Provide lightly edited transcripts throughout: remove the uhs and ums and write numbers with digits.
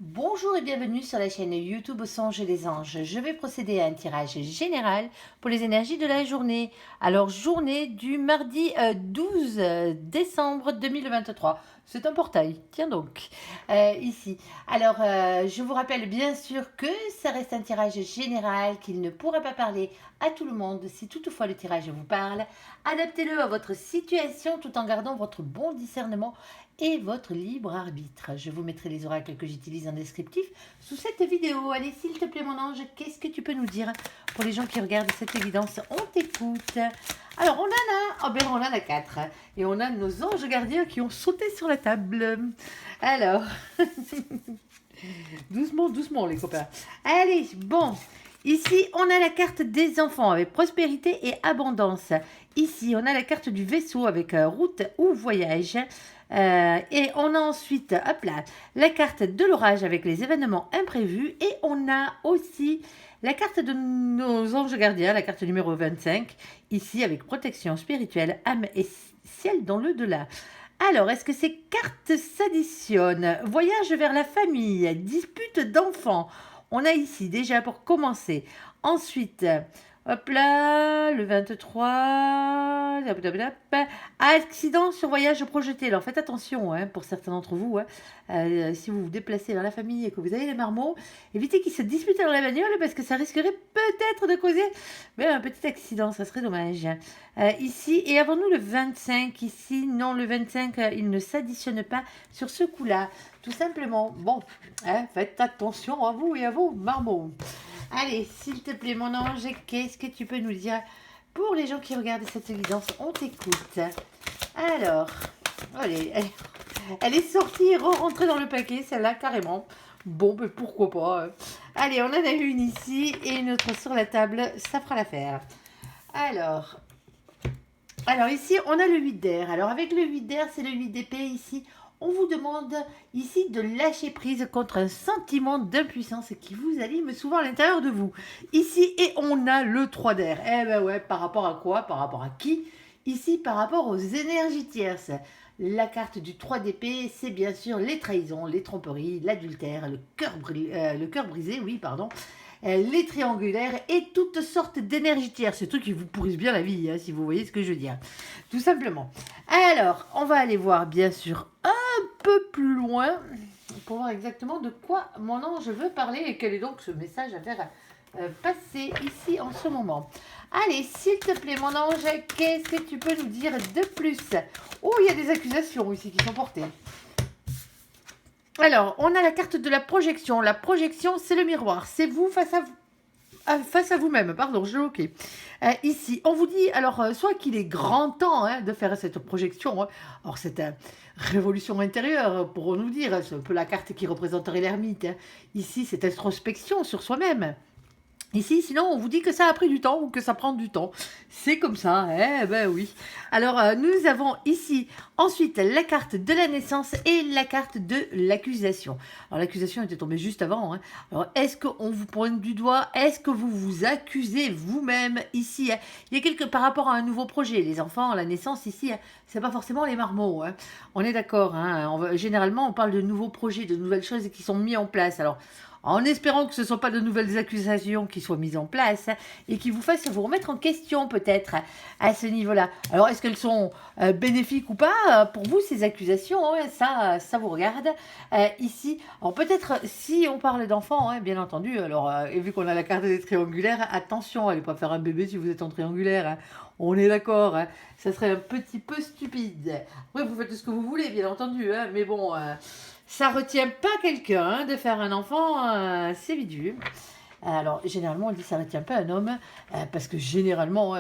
Bonjour et bienvenue sur la chaîne YouTube Songes des Anges. Je vais procéder à un tirage général pour les énergies de la journée. Alors, journée du mardi 12 décembre 2023. C'est un portail, tiens donc, ici. Alors, je vous rappelle bien sûr que ça reste un tirage général, qu'il ne pourra pas parler à tout le monde. Si toutefois le tirage vous parle, adaptez-le à votre situation tout en gardant votre bon discernement et votre libre arbitre. Je vous mettrai les oracles que j'utilise en descriptif sous cette vidéo. Allez, s'il te plaît, mon ange, qu'est-ce que tu peux nous dire pour les gens qui regardent cette évidence? On t'écoute. Alors, on en a 4. Et on a nos anges gardiens qui ont sauté sur la table. Alors, doucement, doucement, les copains. Allez, bon. Ici, on a la carte des enfants avec prospérité et abondance. Ici, on a la carte du vaisseau avec route ou voyage. Et on a ensuite, hop là, la carte de l'orage avec les événements imprévus. Et on a aussi la carte de nos anges gardiens, la carte numéro 25, ici avec protection spirituelle, âme et ciel dans le delà. Alors, est-ce que ces cartes s'additionnent? Voyage vers la famille, dispute d'enfants. On a ici déjà pour commencer. Ensuite, hop là, le 23, hop, hop, hop, accident sur voyage projeté. Alors faites attention pour certains d'entre vous. Si vous vous déplacez vers la famille et que vous avez les marmots, évitez qu'ils se disputent dans la bagnole parce que ça risquerait peut-être de causer un petit accident. Ça serait dommage. Ici, et avons-nous le 25 ici? Non, le 25, il ne s'additionne pas sur ce coup-là. Tout simplement. Bon, faites attention à vous et à vos marmots. Allez, s'il te plaît, mon ange, qu'est-ce que tu peux nous dire pour les gens qui regardent cette évidence? On t'écoute. Alors, allez, elle est sortie et rentrée dans le paquet, celle-là, carrément. Bon, mais pourquoi pas. Allez, on en a une ici et une autre sur la table, ça fera l'affaire. Alors ici, on a le 8 d'air. Alors, avec le 8 d'air, c'est le 8 d'épée ici. On vous demande ici de lâcher prise contre un sentiment d'impuissance qui vous anime souvent à l'intérieur de vous. Ici, et on a le 3 d'air. Eh ben ouais, par rapport à quoi? Par rapport à qui? Ici, par rapport aux énergies tierces. La carte du 3 d'épée, c'est bien sûr les trahisons, les tromperies, l'adultère, le cœur brisé, oui, pardon, les triangulaires et toutes sortes d'énergies tierces. Ces trucs qui vous pourrissent bien la vie, si vous voyez ce que je veux dire. Tout simplement. Alors, on va aller voir, bien sûr, un peu plus loin pour voir exactement de quoi mon ange veut parler et quel est donc ce message à faire passer ici en ce moment. Allez, s'il te plaît, mon ange, qu'est-ce que tu peux nous dire de plus? Oh, il y a des accusations ici qui sont portées. Alors, on a la carte de la projection. La projection, c'est le miroir. C'est vous face à vous-même, pardon, je ok. Ici, on vous dit, alors, soit qu'il est grand temps de faire cette projection. Alors, c'est une révolution intérieure, pour nous dire. C'est un peu la carte qui représenterait l'ermite. Ici, c'est introspection sur soi-même. Ici, sinon, on vous dit que ça a pris du temps ou que ça prend du temps. C'est comme ça, ben oui. Alors, nous avons ici ensuite la carte de la naissance et la carte de l'accusation. Alors, l'accusation était tombée juste avant. Alors, est-ce qu'on vous pointe du doigt? Est-ce que vous vous accusez vous-même ici? Il y a quelque par rapport à un nouveau projet. Les enfants, la naissance ici, c'est pas forcément les marmots. On est d'accord. Généralement, on parle de nouveaux projets, de nouvelles choses qui sont mis en place. Alors, en espérant que ce ne soient pas de nouvelles accusations qui soient mises en place et qui vous fassent vous remettre en question peut-être à ce niveau-là. Alors, est-ce qu'elles sont bénéfiques ou pas pour vous, ces accusations? Ça vous regarde ici. Alors, peut-être si on parle d'enfants, bien entendu, alors, et vu qu'on a la carte des triangulaires, attention, allez pas faire un bébé si vous êtes en triangulaire. On est d'accord, ça serait un petit peu stupide. Après, vous faites ce que vous voulez, bien entendu, mais bon... ça retient pas quelqu'un de faire un enfant, c'est vidu. Alors, généralement, on dit ça retient pas un homme, parce que généralement,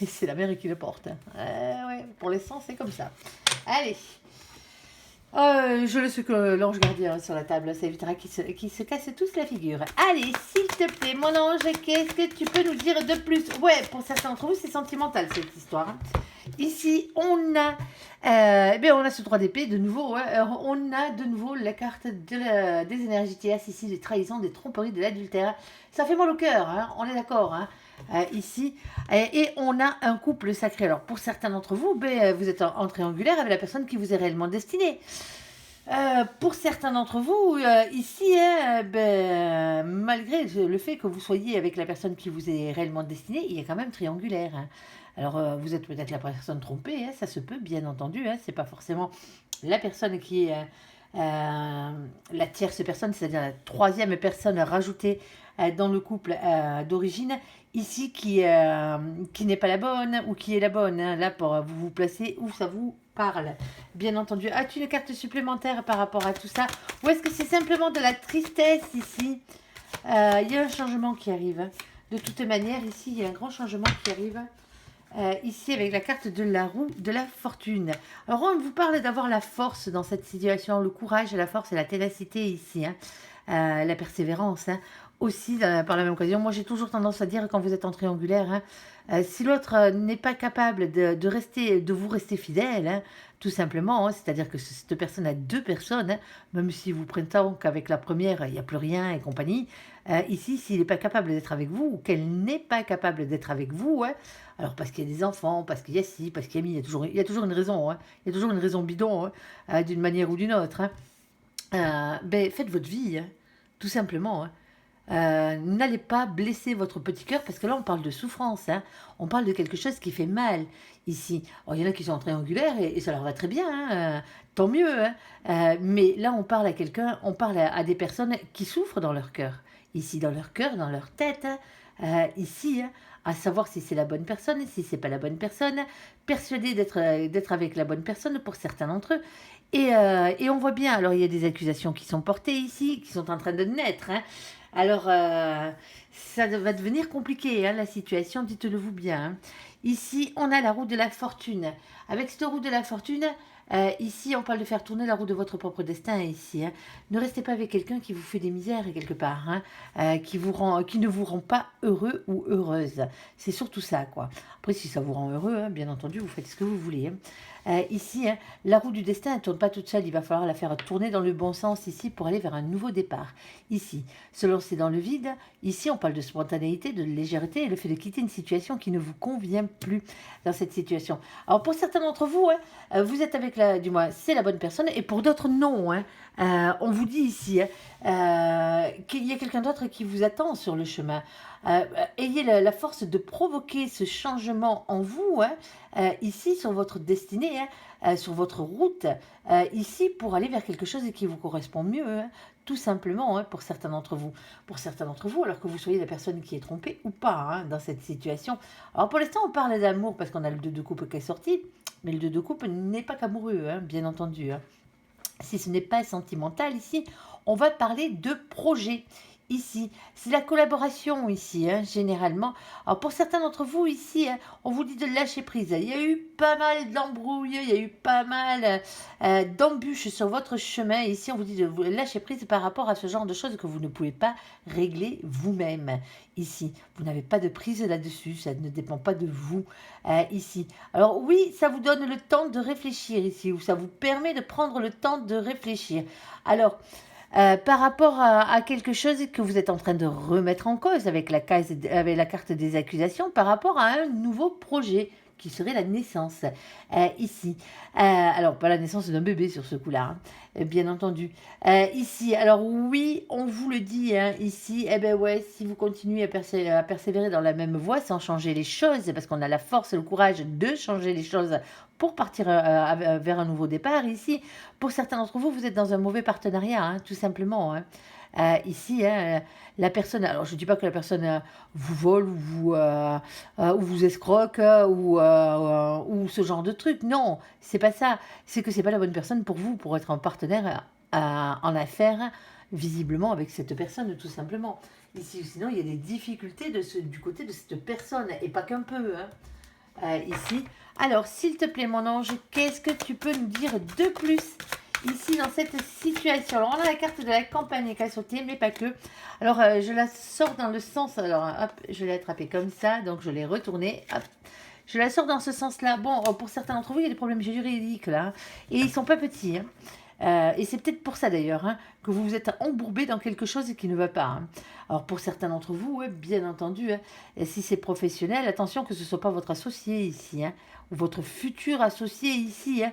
c'est la mère qui le porte. Ouais, pour l'instant, c'est comme ça. Allez. Je laisse que l'ange gardien sur la table, ça évitera qu'ils se cassent tous la figure. Allez, s'il te plaît, mon ange, qu'est-ce que tu peux nous dire de plus? Ouais, pour certains d'entre vous, c'est sentimental cette histoire. Ici, on a ce 3 d'épée de nouveau. On a de nouveau la carte des énergies tierces ici, des trahisons, des tromperies, de l'adultère. Ça fait mal au cœur, on est d'accord. Ici, et on a un couple sacré. Alors, pour certains d'entre vous, vous êtes en triangulaire avec la personne qui vous est réellement destinée. Pour certains d'entre vous, ici, hein, malgré le fait que vous soyez avec la personne qui vous est réellement destinée, il est quand même triangulaire, hein. Alors, vous êtes peut-être la personne trompée, hein, ça se peut, bien entendu, hein, c'est pas forcément la personne qui est la tierce personne, c'est-à-dire la troisième personne rajoutée dans le couple d'origine, ici qui n'est pas la bonne ou qui est la bonne, hein, là pour vous vous placer où ça vous parle. Bien entendu. As-tu une carte supplémentaire par rapport à tout ça? Ou est-ce que c'est simplement de la tristesse ici? Il y a un changement qui arrive, hein. De toute manière, ici, il y a un grand changement qui arrive. Ici, avec la carte de la roue de la fortune. Alors, on vous parle d'avoir la force dans cette situation, le courage, la force et la ténacité ici, hein. La persévérance, hein. Aussi, par la même occasion, moi j'ai toujours tendance à dire quand vous êtes en triangulaire, hein, si l'autre n'est pas capable de vous rester fidèle, hein, tout simplement, hein, c'est-à-dire que cette personne a deux personnes, hein, même si vous prenez tant qu'avec la première, il n'y a plus rien et compagnie, ici, s'il n'est pas capable d'être avec vous, ou qu'elle n'est pas capable d'être avec vous, hein, alors parce qu'il y a des enfants, parce qu'il y a ci, parce qu'il y a mi, il y a toujours une raison, hein, il y a toujours une raison bidon, hein, d'une manière ou d'une autre, hein. Faites votre vie, hein, tout simplement, hein. N'allez pas blesser votre petit cœur parce que là on parle de souffrance, hein. On parle de quelque chose qui fait mal ici. Alors, il y en a qui sont en triangulaire et ça leur va très bien, hein, tant mieux, hein. Mais là on parle à quelqu'un, on parle à des personnes qui souffrent dans leur cœur, ici dans leur cœur, dans leur tête, hein. Ici, hein, à savoir si c'est la bonne personne, si c'est pas la bonne personne, persuadé d'être avec la bonne personne pour certains d'entre eux. Et on voit bien, alors il y a des accusations qui sont portées ici, qui sont en train de naître, hein. Alors, ça va devenir compliqué, hein, la situation, dites-le vous bien, hein. Ici, on a la roue de la fortune. Avec cette roue de la fortune, ici, on parle de faire tourner la roue de votre propre destin, ici, hein. Ne restez pas avec quelqu'un qui vous fait des misères, quelque part, hein, qui ne vous rend pas heureux ou heureuse. C'est surtout ça, quoi. Après, si ça vous rend heureux, hein, bien entendu, vous faites ce que vous voulez, hein. Ici, hein, la roue du destin, elle ne tourne pas toute seule. Il va falloir la faire tourner dans le bon sens ici pour aller vers un nouveau départ. Ici, se lancer dans le vide. Ici, on parle de spontanéité, de légèreté et le fait de quitter une situation qui ne vous convient plus dans cette situation. Alors, pour certains d'entre vous, hein, vous êtes avec du moins, c'est la bonne personne et pour d'autres, non, hein. On vous dit ici, hein, qu'il y a quelqu'un d'autre qui vous attend sur le chemin. Ayez la force de provoquer ce changement en vous, hein, ici sur votre destinée, hein, sur votre route, ici pour aller vers quelque chose qui vous correspond mieux, hein, tout simplement, hein, pour certains d'entre vous. Pour certains d'entre vous, alors que vous soyez la personne qui est trompée ou pas, hein, dans cette situation. Alors pour l'instant, on parle d'amour parce qu'on a le 2 de coupe qui est sorti, mais le 2 de coupe n'est pas qu'amoureux, hein, bien entendu, hein. Si ce n'est pas sentimental ici, on va parler de projet. Ici, c'est la collaboration ici, hein, généralement. Alors pour certains d'entre vous ici, hein, on vous dit de lâcher prise. Il y a eu pas mal d'embrouilles, il y a eu pas mal d'embûches sur votre chemin. Ici, on vous dit de vous lâcher prise par rapport à ce genre de choses que vous ne pouvez pas régler vous-même. Ici, vous n'avez pas de prise là-dessus, ça ne dépend pas de vous. Ici, alors oui, ça vous donne le temps de réfléchir ici, ou ça vous permet de prendre le temps de réfléchir. Alors, par rapport à quelque chose que vous êtes en train de remettre en cause avec avec la carte des accusations, par rapport à un nouveau projet qui serait la naissance ici. Alors, pas la naissance d'un bébé sur ce coup-là, hein, bien entendu. Ici, alors oui, on vous le dit, hein, ici, eh ben ouais, si vous continuez à persévérer dans la même voie sans changer les choses, parce qu'on a la force et le courage de changer les choses pour partir vers un nouveau départ, ici, pour certains d'entre vous, vous êtes dans un mauvais partenariat, hein, tout simplement, hein. Ici, hein, la personne, alors je ne dis pas que la personne vous vole ou vous escroque ou ce genre de truc, non, c'est pas ça, c'est que c'est pas la bonne personne pour vous, pour être un partenaire en affaires, visiblement avec cette personne, tout simplement. Ici, sinon, il y a des difficultés du côté de cette personne, et pas qu'un peu, hein. Ici, alors, s'il te plaît, mon ange, qu'est-ce que tu peux nous dire de plus ici dans cette situation? Alors, on a la carte de la campagne qui a sauté, mais pas que. Alors, je la sors dans le sens, alors, hop, je l'ai attrapée comme ça, donc je l'ai retournée, hop. Je la sors dans ce sens-là. Bon, pour certains d'entre vous, il y a des problèmes juridiques, là, hein, et ils sont pas petits, hein. Et c'est peut-être pour ça d'ailleurs, hein, que vous vous êtes embourbé dans quelque chose qui ne va pas. Hein. Alors pour certains d'entre vous, ouais, bien entendu, hein, et si c'est professionnel, attention que ce ne soit pas votre associé ici, hein, ou votre futur associé ici, hein,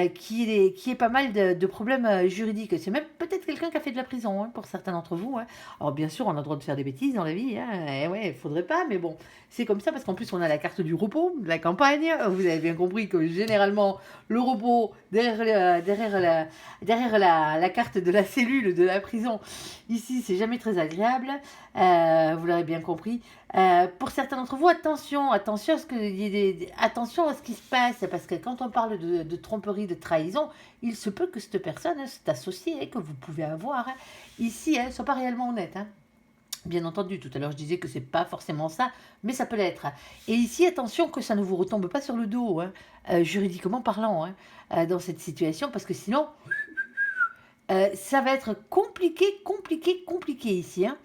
qui est pas mal de problèmes juridiques. C'est même peut-être quelqu'un qui a fait de la prison, hein, pour certains d'entre vous. Hein. Alors bien sûr, on a le droit de faire des bêtises dans la vie, hein, et ouais, il faudrait pas, mais bon, c'est comme ça parce qu'en plus on a la carte du repos, de la campagne. Vous avez bien compris que généralement le repos derrière la carte de la cellule de la prison, ici c'est jamais très agréable. Vous l'aurez bien compris. Pour certains d'entre vous, attention, attention attention à ce qui se passe, parce que quand on parle de tromperie, de trahison, il se peut que cette personne, cet associé que vous pouvez avoir, hein, ici, ne soit pas réellement honnête. Hein. Bien entendu, tout à l'heure je disais que c'est pas forcément ça, mais ça peut l'être. Et ici, attention que ça ne vous retombe pas sur le dos, hein, juridiquement parlant, hein, dans cette situation, parce que sinon, ça va être compliqué ici. Hein.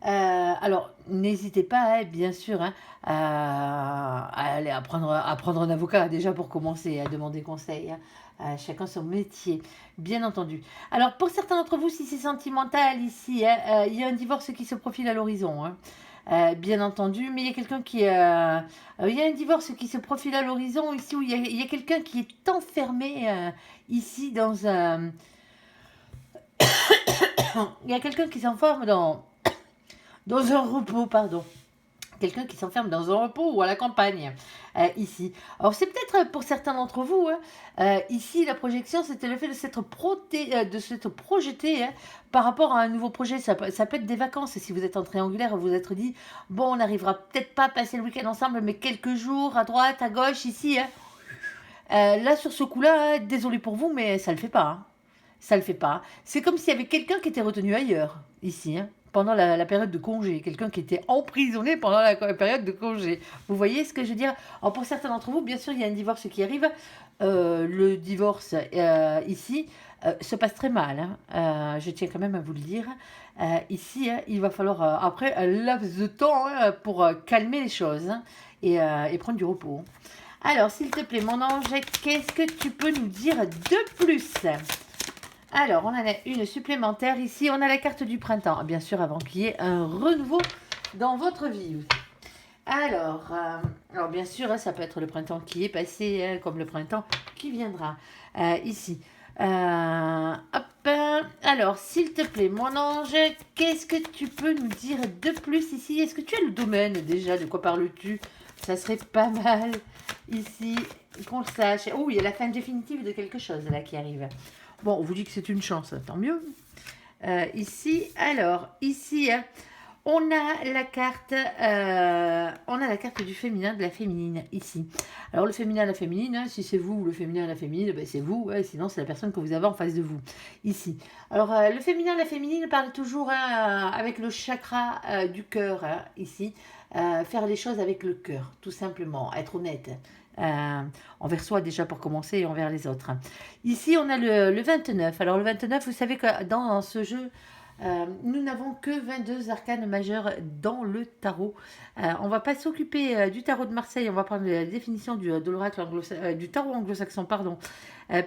Alors, n'hésitez pas, hein, bien sûr, hein, à aller apprendre un avocat déjà pour commencer à demander conseil. Hein. Chacun son métier, bien entendu. Alors, pour certains d'entre vous, si c'est sentimental ici, hein, il y a un divorce qui se profile à l'horizon. Hein. Bien entendu, mais il y a quelqu'un qui... il y a un divorce qui se profile à l'horizon ici, où il y a quelqu'un qui est enfermé ici dans un... il y a quelqu'un qui s'enferme dans un repos, pardon. Quelqu'un qui s'enferme dans un repos ou à la campagne, ici. Alors, c'est peut-être pour certains d'entre vous, hein, ici, la projection, c'était le fait de s'être projeté hein, par rapport à un nouveau projet. Ça peut être des vacances. Et si vous êtes en triangulaire, vous vous êtes dit, bon, on n'arrivera peut-être pas à passer le week-end ensemble, mais quelques jours à droite, à gauche, ici. Hein. Là, sur ce coup-là, hein, désolé pour vous, mais ça ne le fait pas. Hein. Ça ne le fait pas. C'est comme s'il y avait quelqu'un qui était retenu ailleurs, ici, hein, pendant la période de congé. Quelqu'un qui était emprisonné pendant la période de congé. Vous voyez ce que je veux dire? Alors, pour certains d'entre vous, bien sûr, il y a un divorce qui arrive. Le divorce, ici, se passe très mal. Hein. Je tiens quand même à vous le dire. Ici, hein, il va falloir, après, un laps de temps hein, pour calmer les choses hein, et prendre du repos. Alors, s'il te plaît, mon ange, qu'est-ce que tu peux nous dire de plus? Alors, on en a une supplémentaire ici. On a la carte du printemps, bien sûr, avant qu'il y ait un renouveau dans votre vie. Alors bien sûr, ça peut être le printemps qui est passé, hein, comme le printemps qui viendra. Ici. Hop. Alors, s'il te plaît, mon ange, qu'est-ce que tu peux nous dire de plus ici? Est-ce que tu as le domaine déjà? De quoi parles-tu? Ça serait pas mal ici qu'on le sache. Oh, il y a la fin définitive de quelque chose là qui arrive. Bon, on vous dit que c'est une chance, tant mieux. Ici, alors, ici, hein, on a la carte du féminin, de la féminine, ici. Alors, le féminin, la féminine, hein, si c'est vous ou le féminin, la féminine, ben, c'est vous, hein, sinon c'est la personne que vous avez en face de vous, ici. Alors, le féminin, la féminine parle toujours hein, avec le chakra du cœur, hein, ici. Faire les choses avec le cœur, tout simplement, être honnête. Envers soi déjà pour commencer et envers les autres. Ici, on a le 29. Alors, le 29, vous savez que dans ce jeu, nous n'avons que 22 arcanes majeurs dans le tarot. On ne va pas s'occuper du tarot de Marseille, on va prendre la définition de l'oracle du tarot anglo-saxon, pardon,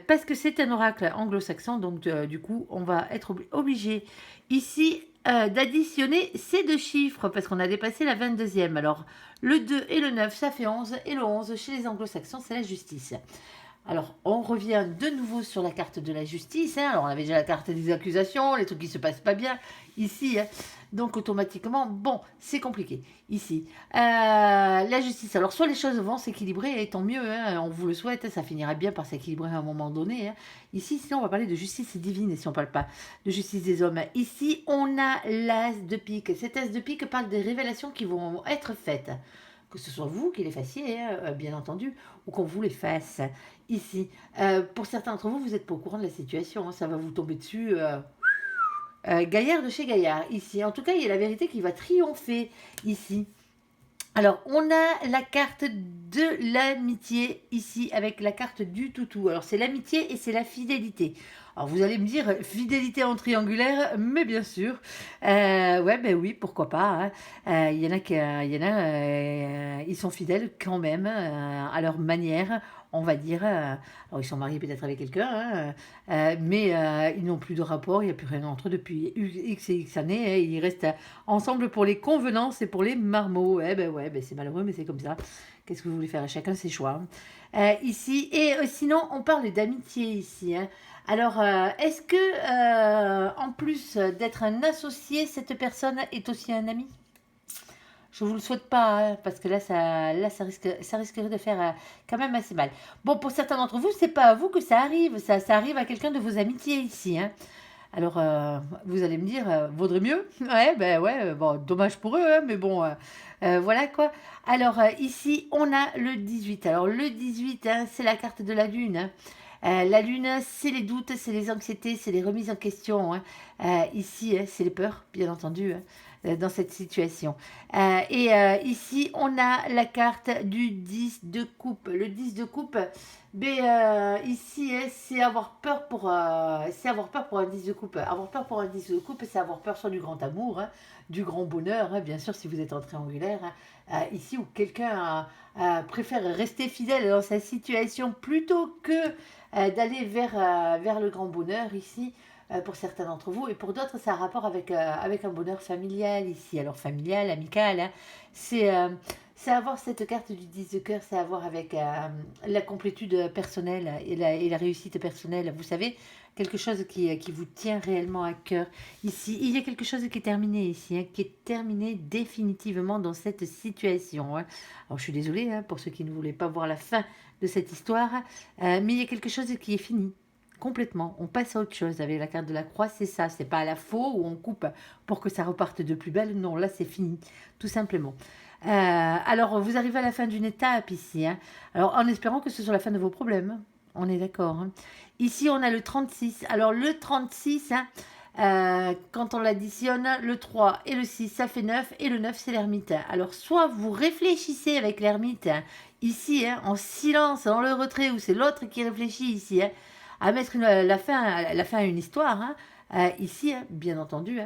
parce que c'est un oracle anglo-saxon, donc du coup, on va être obligé ici d'additionner ces deux chiffres, parce qu'on a dépassé la 22e. Alors, le 2 et le 9, ça fait 11, et le 11, chez les anglo-saxons, c'est la justice. Alors, on revient de nouveau sur la carte de la justice. Hein. Alors, on avait déjà la carte des accusations, les trucs qui ne se passent pas bien ici. Hein. Donc, automatiquement, bon, c'est compliqué ici. La justice. Alors, soit les choses vont s'équilibrer, et tant mieux, hein, on vous le souhaite, ça finira bien par s'équilibrer à un moment donné. Hein. Ici, sinon, on va parler de justice divine, si on ne parle pas de justice des hommes. Ici, on a l'as de pique. Cet as de pique parle des révélations qui vont être faites. Que ce soit vous qui les fassiez, hein, bien entendu, ou qu'on vous les fasse ici. Pour certains d'entre vous, vous n'êtes pas au courant de la situation, hein, ça va vous tomber dessus. Gaillard de chez Gaillard, ici. En tout cas, il y a la vérité qui va triompher ici. Alors, on a la carte de l'amitié ici, avec la carte du toutou. Alors, c'est l'amitié et c'est la fidélité. Alors, vous allez me dire, fidélité en triangulaire, mais bien sûr. Ouais, ben oui, pourquoi pas. Hein. Ils sont fidèles quand même, à leur manière. on va dire. Alors, ils sont mariés peut-être avec quelqu'un, hein, mais ils n'ont plus de rapport, il n'y a plus rien entre eux depuis X et X années. Hein, ils restent ensemble pour les convenances et pour les marmots. Eh ben ouais, ben c'est malheureux, mais c'est comme ça. Qu'est-ce que vous voulez faire? Chacun ses choix. Ici, et sinon, on parle d'amitié ici. Hein. Alors, est-ce que, en plus d'être un associé, cette personne est aussi un ami? Je vous le souhaite pas, hein, parce que ça risquerait de faire quand même assez mal. Bon, pour certains d'entre vous, c'est pas à vous que ça arrive. Ça arrive à quelqu'un de vos amitiés ici. Hein. Alors, vous allez me dire, vaudrait mieux? Ouais, ben ouais, bon, dommage pour eux, hein, mais bon, voilà quoi. Alors, ici, on a le 18. Alors, le 18, hein, c'est la carte de la lune. Hein. La lune, c'est les doutes, c'est les anxiétés, c'est les remises en question. Hein. Ici, hein, c'est les peurs, bien entendu, hein, dans cette situation. Ici, on a la carte du 10 de coupe. Le 10 de coupe, ici, hein, c'est avoir peur c'est avoir peur pour un 10 de coupe. Avoir peur pour un 10 de coupe, c'est avoir peur soit du grand amour, hein, du grand bonheur, hein, bien sûr, si vous êtes en triangulaire. Hein, ici, où quelqu'un préfère rester fidèle dans sa situation plutôt que d'aller vers le grand bonheur ici, pour certains d'entre vous, et pour d'autres, ça a rapport avec un bonheur familial ici. Alors familial, amical, hein, c'est avoir cette carte du 10 de cœur, c'est avoir avec la complétude personnelle et la réussite personnelle. Vous savez, quelque chose qui vous tient réellement à cœur. Ici, il y a quelque chose qui est terminé ici, hein, qui est terminé définitivement dans cette situation. Hein. Alors, je suis désolée hein, pour ceux qui ne voulaient pas voir la fin de cette histoire, mais il y a quelque chose qui est fini. Complètement, on passe à autre chose avec la carte de la croix, c'est ça, c'est pas à la faux où on coupe pour que ça reparte de plus belle, non, là c'est fini, tout simplement. Alors, vous arrivez à la fin d'une étape ici, hein. Alors en espérant que ce soit la fin de vos problèmes, hein. On est d'accord. Hein. Ici, on a le 36, alors le 36, hein, quand on l'additionne, le 3 et le 6, ça fait 9, et le 9, c'est l'ermite. Alors, soit vous réfléchissez avec l'ermite, hein, ici, hein, en silence, dans le retrait, ou c'est l'autre qui réfléchit ici, hein, à mettre la fin à une histoire, hein, ici, hein, bien entendu.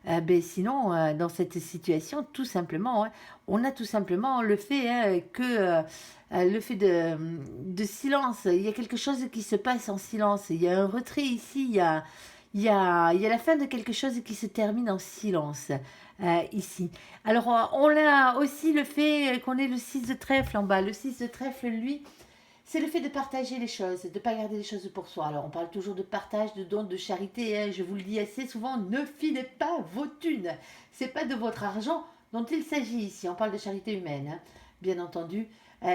Hein, sinon, dans cette situation, tout simplement, hein, on a tout simplement le fait hein, le fait de silence. Il y a quelque chose qui se passe en silence. Il y a un retrait ici. Il y a la fin de quelque chose qui se termine en silence. Ici. Alors, on a aussi le fait qu'on ait le 6 de trèfle en bas. Le 6 de trèfle, lui, c'est le fait de partager les choses, de ne pas garder les choses pour soi. Alors, on parle toujours de partage, de don, de charité. Hein, je vous le dis assez souvent, ne filez pas vos thunes. C'est pas de votre argent dont il s'agit ici. On parle de charité humaine, hein, bien entendu.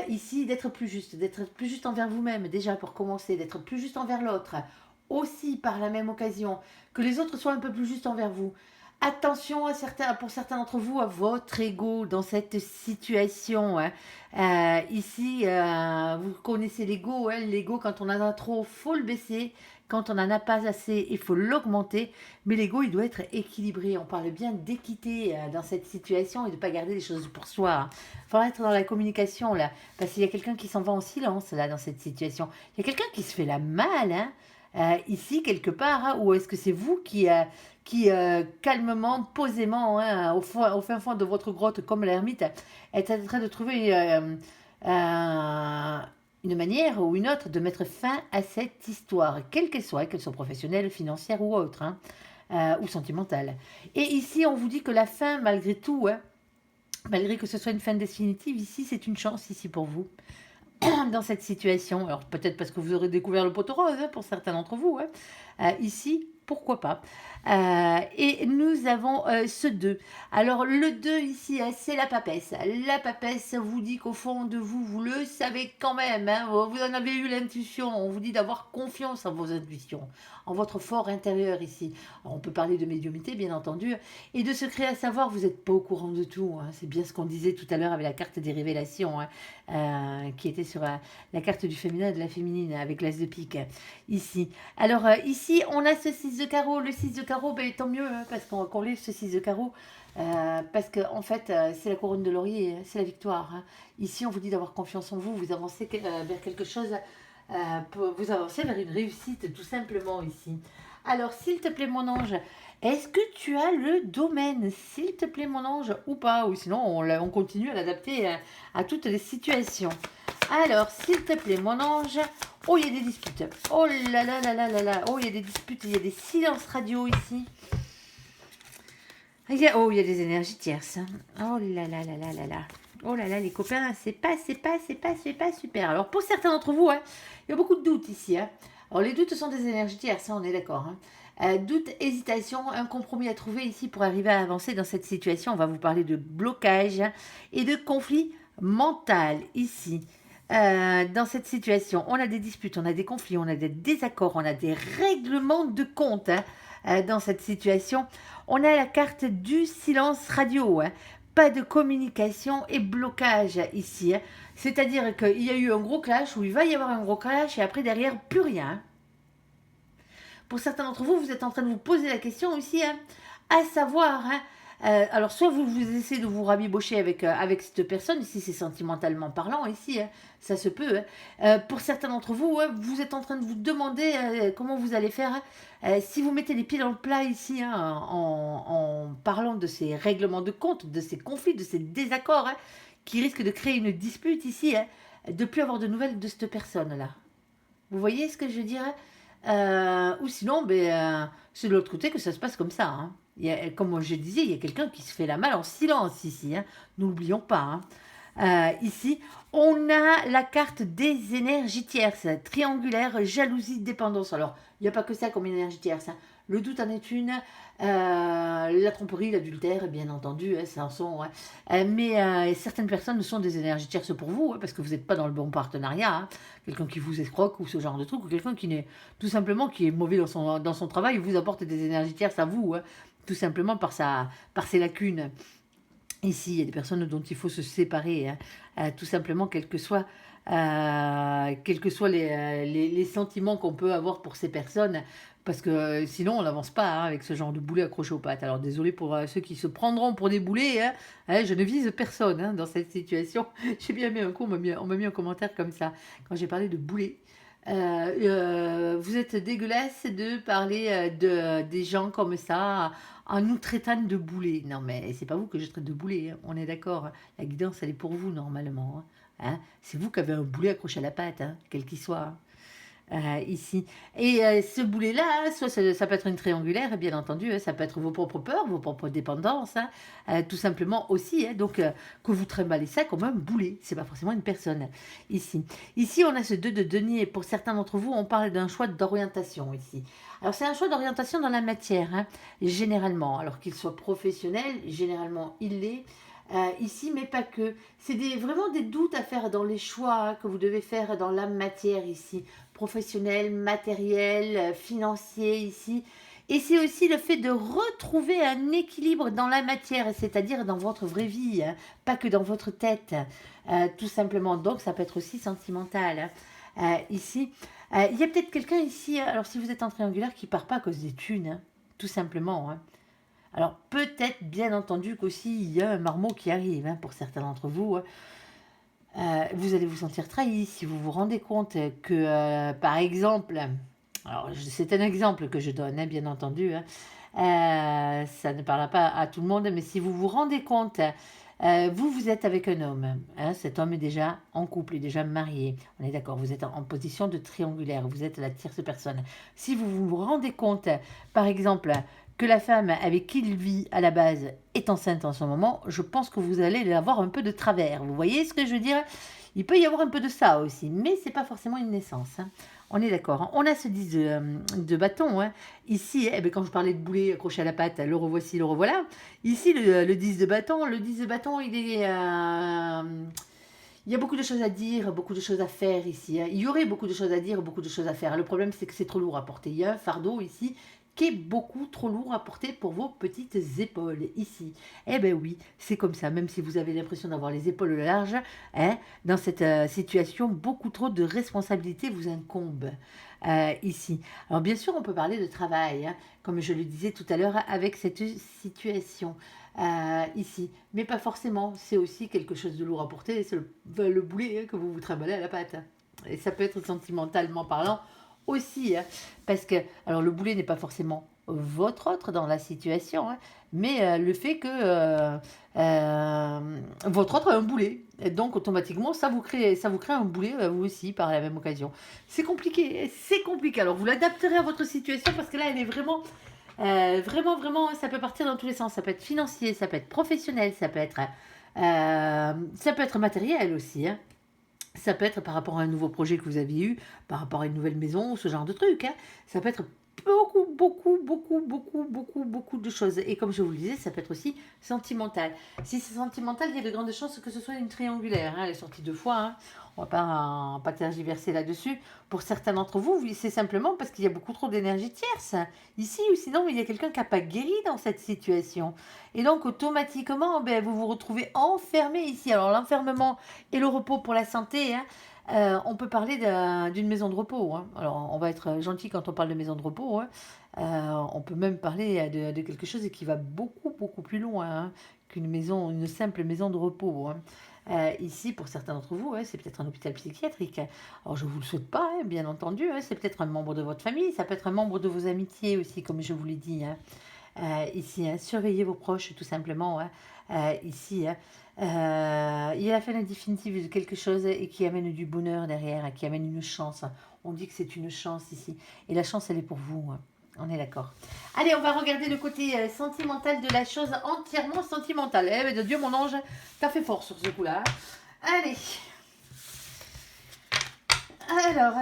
Ici, d'être plus juste envers vous-même, déjà pour commencer, d'être plus juste envers l'autre. Aussi, par la même occasion, que les autres soient un peu plus justes envers vous. Attention pour certains d'entre vous à votre ego dans cette situation. Hein. Ici, vous connaissez l'ego. Hein. L'ego, quand on en a trop, faut le baisser. Quand on n'en a pas assez, il faut l'augmenter. Mais l'ego, il doit être équilibré. On parle bien d'équité dans cette situation et de ne pas garder les choses pour soi. Il faut être dans la communication, là. Parce qu'il y a quelqu'un qui s'en va en silence, là, dans cette situation. Il y a quelqu'un qui se fait la malle, hein. Ici, quelque part, hein, ou est-ce que c'est vous qui calmement, posément, hein, au fin fond de votre grotte, comme l'ermite, est en train de trouver une manière ou une autre de mettre fin à cette histoire, quelle qu'elle soit professionnelle, financière ou autre, hein, ou sentimentale. Et ici, on vous dit que la fin, malgré tout, hein, malgré que ce soit une fin définitive, ici, c'est une chance ici pour vous. Dans cette situation, alors peut-être parce que vous aurez découvert le pot rose hein, pour certains d'entre vous, hein. Ici, pourquoi pas. Et nous avons ce 2. Alors le 2 ici, c'est la papesse. La papesse vous dit qu'au fond de vous, vous le savez quand même. Hein, vous en avez eu l'intuition. On vous dit d'avoir confiance en vos intuitions, en votre fort intérieur ici. Alors, on peut parler de médiumnité, bien entendu, et de secret à savoir, vous n'êtes pas au courant de tout. Hein, c'est bien ce qu'on disait tout à l'heure avec la carte des révélations, hein, qui était sur la carte du féminin et de la féminine, avec l'as de pique, ici. Alors, ici, on a ce 6 de carreau. Le 6 de carreau, tant mieux, hein, parce qu'on lit ce 6 de carreau, parce qu'en en fait, c'est la couronne de laurier, c'est la victoire. Hein. Ici, on vous dit d'avoir confiance en vous, vous avancez vers quelque chose, vous avancez vers une réussite, tout simplement, ici. Alors, s'il te plaît, mon ange, est-ce que tu as le domaine, s'il te plaît, mon ange, ou pas? Ou sinon, on continue à l'adapter à toutes les situations. Alors, s'il te plaît, mon ange. Oh, il y a des disputes. Oh là là là là là là. Oh, il y a des disputes, il y a des silences radio ici. Oh, il y a des énergies tierces. Oh là là là là là là. Oh là là, les copains, c'est pas super. Alors, pour certains d'entre vous, il y a beaucoup de doutes ici. Alors, les doutes sont des énergies tierces, on est d'accord. Doute, hésitation, un compromis à trouver ici pour arriver à avancer dans cette situation. On va vous parler de blocage et de conflit mental ici. Dans cette situation, on a des disputes, on a des conflits, on a des désaccords, on a des règlements de compte dans cette situation. On a la carte du silence radio. Pas de communication et blocage ici. C'est-à-dire qu'il y a eu un gros clash, ou il va y avoir un gros clash, et après derrière, plus rien. Pour certains d'entre vous, vous êtes en train de vous poser la question aussi, à savoir, alors soit vous essayez de vous rabibocher avec cette personne, ici c'est sentimentalement parlant, ici ça se peut. Pour certains d'entre vous, vous êtes en train de vous demander comment vous allez faire. Si vous mettez les pieds dans le plat ici, en parlant de ces règlements de compte, de ces conflits, de ces désaccords, qui risquent de créer une dispute ici, de plus avoir de nouvelles de cette personne-là. Vous voyez ce que je veux dire? Ou sinon, c'est de l'autre côté que ça se passe comme ça. Comme je disais, il y a quelqu'un qui se fait la malle en silence ici. N'oublions pas. Ici, on a la carte des énergies tierces, triangulaire, jalousie, dépendance. Alors, il n'y a pas que ça comme énergie tierce. Le doute en est une, la tromperie, l'adultère, bien entendu, ça en sont. Mais certaines personnes sont des énergies tierces pour vous, parce que vous n'êtes pas dans le bon partenariat. Quelqu'un qui vous escroque ou ce genre de truc, ou quelqu'un qui n'est tout simplement qui est mauvais dans son travail, vous apporte des énergies tierces à vous, tout simplement par ses lacunes. Ici, il y a des personnes dont il faut se séparer, tout simplement, quels que soient les sentiments qu'on peut avoir pour ces personnes, parce que sinon on n'avance pas avec ce genre de boulet accroché aux pattes. Alors désolé pour ceux qui se prendront pour des boulets, je ne vise personne dans cette situation. J'ai bien mis un coup, on m'a mis un commentaire comme ça quand j'ai parlé de boulet. Vous êtes dégueulasse de parler des gens comme ça en nous traitant de boulets. Non, mais c'est pas vous que je traite de boulet, on est d'accord. La guidance, elle est pour vous normalement. C'est vous qui avez un boulet accroché à la patte, quel qu'il soit. Ici. Et ce boulet-là, soit ça peut être une triangulaire, bien entendu, ça peut être vos propres peurs, vos propres dépendances, tout simplement aussi. Donc, que vous trimballez ça comme un boulet, c'est pas forcément une personne. Ici, on a ce 2 de denier. Pour certains d'entre vous, on parle d'un choix d'orientation ici. Alors, c'est un choix d'orientation dans la matière, généralement. Alors qu'il soit professionnel, généralement, il l'est. Ici, mais pas que. C'est vraiment des doutes à faire dans les choix que vous devez faire dans la matière ici. Professionnel, matériel, financier ici. Et c'est aussi le fait de retrouver un équilibre dans la matière, c'est-à-dire dans votre vraie vie, pas que dans votre tête, tout simplement. Donc, ça peut être aussi sentimental. Ici, il y a peut-être quelqu'un ici, alors si vous êtes en triangulaire, qui part pas à cause des thunes, tout simplement. Alors peut-être bien entendu qu'aussi il y a un marmot qui arrive pour certains d'entre vous. Vous allez vous sentir trahi si vous vous rendez compte que, par exemple, alors c'est un exemple que je donne, bien entendu, ça ne parlera pas à tout le monde, mais si vous vous rendez compte, vous êtes avec un homme, cet homme est déjà en couple, est déjà marié, on est d'accord, vous êtes en position de triangulaire, vous êtes la tierce personne. Si vous vous rendez compte, par exemple, que la femme avec qui il vit à la base est enceinte en ce moment, je pense que vous allez avoir un peu de travers. Vous voyez ce que je veux dire? Il peut y avoir un peu de ça aussi, mais c'est pas forcément une naissance. On est d'accord. On a ce 10 de bâton. Ici, quand je parlais de boulet accroché à la patte, le revoici, le revoilà. Ici, le 10 de bâton, il est... il y a beaucoup de choses à dire, beaucoup de choses à faire ici. Il y aurait beaucoup de choses à dire, beaucoup de choses à faire. Le problème, c'est que c'est trop lourd à porter. Il y a un fardeau ici qui est beaucoup trop lourd à porter pour vos petites épaules ici. Eh bien oui, c'est comme ça, même si vous avez l'impression d'avoir les épaules larges, dans cette situation, beaucoup trop de responsabilités vous incombent ici. Alors bien sûr, on peut parler de travail, comme je le disais tout à l'heure, avec cette situation ici. Mais pas forcément, c'est aussi quelque chose de lourd à porter, c'est le boulet que vous vous trimballez à la patte. Et ça peut être sentimentalement parlant, aussi, parce que alors le boulet n'est pas forcément votre autre dans la situation, hein, mais le fait que votre autre a un boulet. Et donc, automatiquement, ça vous crée un boulet, vous aussi, par la même occasion. C'est compliqué, c'est compliqué. Alors, vous l'adapterez à votre situation parce que là, elle est vraiment, vraiment, ça peut partir dans tous les sens. Ça peut être financier, ça peut être professionnel, ça peut être matériel aussi, hein. Ça peut être par rapport à un nouveau projet que vous avez eu, par rapport à une nouvelle maison, ce genre de truc, hein. Ça peut être beaucoup de choses. Et comme je vous le disais, ça peut être aussi sentimental. Si c'est sentimental, il y a de grandes chances que ce soit une triangulaire, hein. Elle est sortie 2 fois, hein. On va pas tergiverser là-dessus. Pour certains d'entre vous, oui, c'est simplement parce qu'il y a beaucoup trop d'énergie tierce ici, ou sinon il y a quelqu'un qui n'a pas guéri dans cette situation. Et donc automatiquement, ben, vous vous retrouvez enfermé ici. Alors l'enfermement et le repos pour la santé, hein, on peut parler d'une maison de repos, hein. Alors, on va être gentil quand on parle de maison de repos, hein. On peut même parler de quelque chose qui va beaucoup plus loin, hein, qu'une maison, une simple maison de repos, hein. Ici, pour certains d'entre vous, hein, c'est peut-être un hôpital psychiatrique. Alors, je ne vous le souhaite pas, hein, bien entendu, hein. C'est peut-être un membre de votre famille, ça peut être un membre de vos amitiés aussi, comme je vous l'ai dit, hein. Ici, hein, surveillez vos proches, tout simplement, hein. Ici, hein, il y a la fin définitive de quelque chose et qui amène du bonheur derrière, hein, qui amène une chance. On dit que c'est une chance ici. Et la chance, elle est pour vous, hein. On est d'accord. Allez, on va regarder le côté sentimental de la chose, entièrement sentimentale. Eh ben, de Dieu, mon ange, t'as fait fort sur ce coup-là. Allez. Alors.